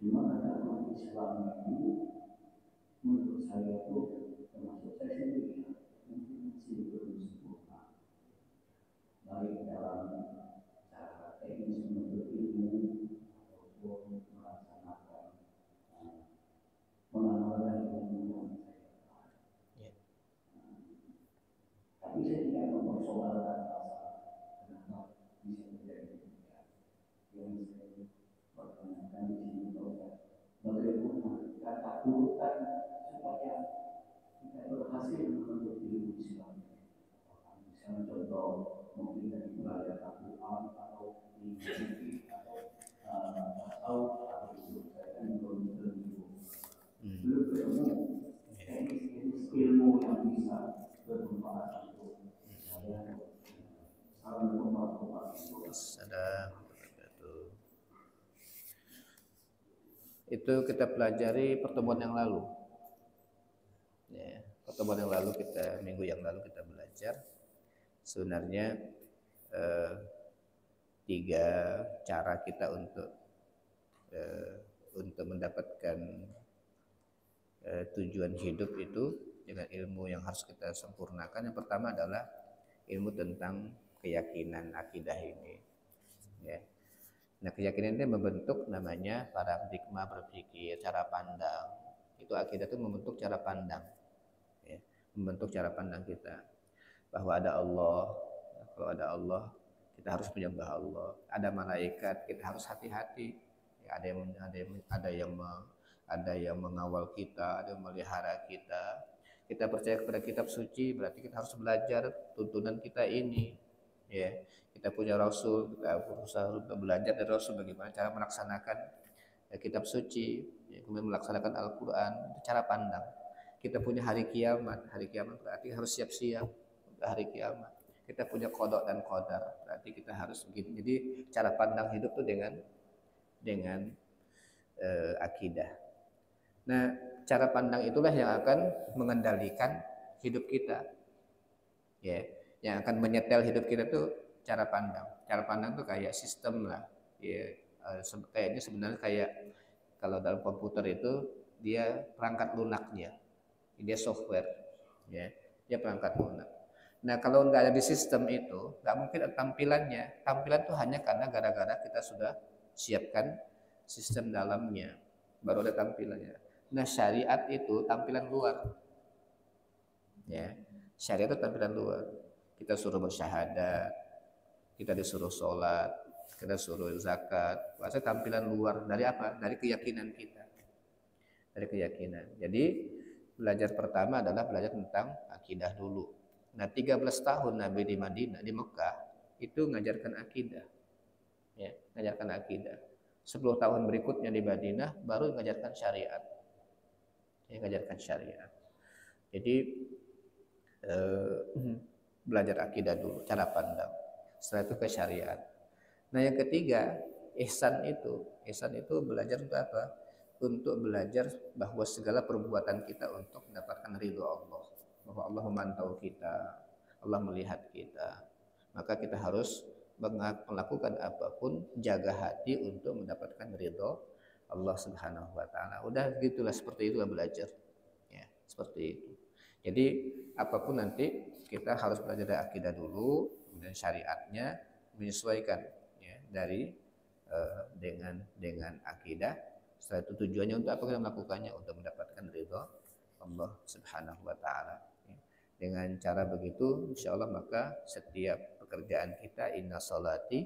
B: Cuma ada umat Islam ini menurut saya itu termasuk saya sendiri mungkin masih belum sempurna, baik dalam cara teknis menuntut ilmu ataupun melaksanakan mengamalkan ilmu yang saya. Tapi saya tidak mempersoalkan masalah kenapa bisa terjadi demikian. Yang saya pertanyakan di sini bagaimana kata urutan supaya kita berhasil menuntut ilmu Islam. Misalnya contoh mungkin dari belajar Al-Quran atau di masjid atau saya kan belum ketemu teknis ilmu yang bisa bermanfaat untuk saya. Salam bermanfaat.
A: Itu kita pelajari pertemuan yang lalu ya, minggu yang lalu kita belajar sebenarnya 3 cara kita untuk mendapatkan tujuan hidup itu dengan ilmu yang harus kita sempurnakan. Yang pertama adalah ilmu tentang keyakinan akidah ini ya. Nah, keyakinan itu membentuk namanya paradigma berpikir, cara pandang. Itu akidah itu membentuk cara pandang ya, membentuk cara pandang kita bahwa ada Allah. Kalau ada Allah, kita harus menyembah Allah. Ada malaikat, kita harus hati-hati ya, ada yang mengawal kita, ada yang memelihara kita. Kita percaya kepada kitab suci, berarti kita harus belajar tuntunan kita ini ya. Kita punya Rasul, kita berusaha untuk belajar dari Rasul bagaimana cara melaksanakan kitab suci ya, kemudian melaksanakan Al-Quran. Itu cara pandang. Kita punya hari kiamat berarti harus siap-siap untuk hari kiamat. kita punya qada dan qadar. Berarti kita harus begini. Jadi cara pandang hidup tuh dengan akidah. Nah, cara pandang itulah yang akan mengendalikan hidup kita. Ya, yang akan menyetel hidup kita tuh cara pandang. Cara pandang tuh kayak sistem lah. Ya, kayaknya sebenarnya kayak kalau dalam komputer itu dia perangkat lunaknya. Dia software, ya. Dia perangkat lunak. Nah, kalau nggak ada di sistem itu, nggak mungkin ada tampilannya. Tampilan tuh hanya karena gara-gara kita sudah siapkan sistem dalamnya, baru ada tampilannya. Nah, syariat itu tampilan luar, ya. Syariat itu tampilan luar. Kita suruh bersyahadat, kita disuruh sholat, kita suruh zakat. Maksudnya tampilan luar dari apa? Dari keyakinan kita, dari keyakinan. Jadi belajar pertama adalah belajar tentang akidah dulu. Nah, 13 tahun Nabi di Madinah, di Mekah, itu ngajarkan akidah. Ya, ngajarkan akidah. 10 tahun berikutnya di Madinah baru ngajarkan syariat. Ya, ngajarkan syariat. Jadi belajar akidah dulu, cara pandang. Setelah itu ke syariat. Nah, yang ketiga, ihsan itu belajar untuk apa? Untuk belajar bahwa segala perbuatan kita untuk mendapatkan ridho Allah. Bahwa Allah memantau kita, Allah melihat kita. Maka kita harus melakukan apapun, jaga hati untuk mendapatkan ridho Allah Subhanahu wa taala. Udah gitulah, seperti itulah belajar. Ya, seperti itu. Jadi apapun nanti kita harus belajar dari akidah dulu, kemudian syariatnya menyesuaikan ya dari dengan akidah. Setelah itu tujuannya untuk apa kita melakukannya? Untuk mendapatkan ridho Allah Subhanahu wa taala. Dengan cara begitu insyaallah maka setiap pekerjaan kita, inna salati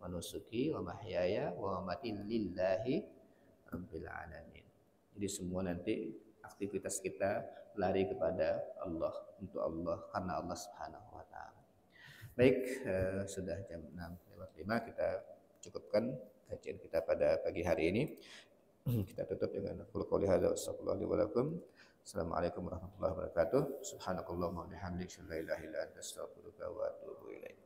A: wa nusuki wa mahyaya wa mamati lillahi rabbil alamin. Jadi semua nanti aktivitas kita lari kepada Allah, untuk Allah, karena Allah Subhanahu wa taala. Baik, sudah jam 6:05, kita cukupkan kajian kita pada pagi hari ini. Kita tutup dengan qul hadza wassalamu alaikum. Assalamualaikum warahmatullahi wabarakatuh. Subhanakallahumma wa bihamdika, la ilaha illa anta, astaghfiruka wa atubu ilaik.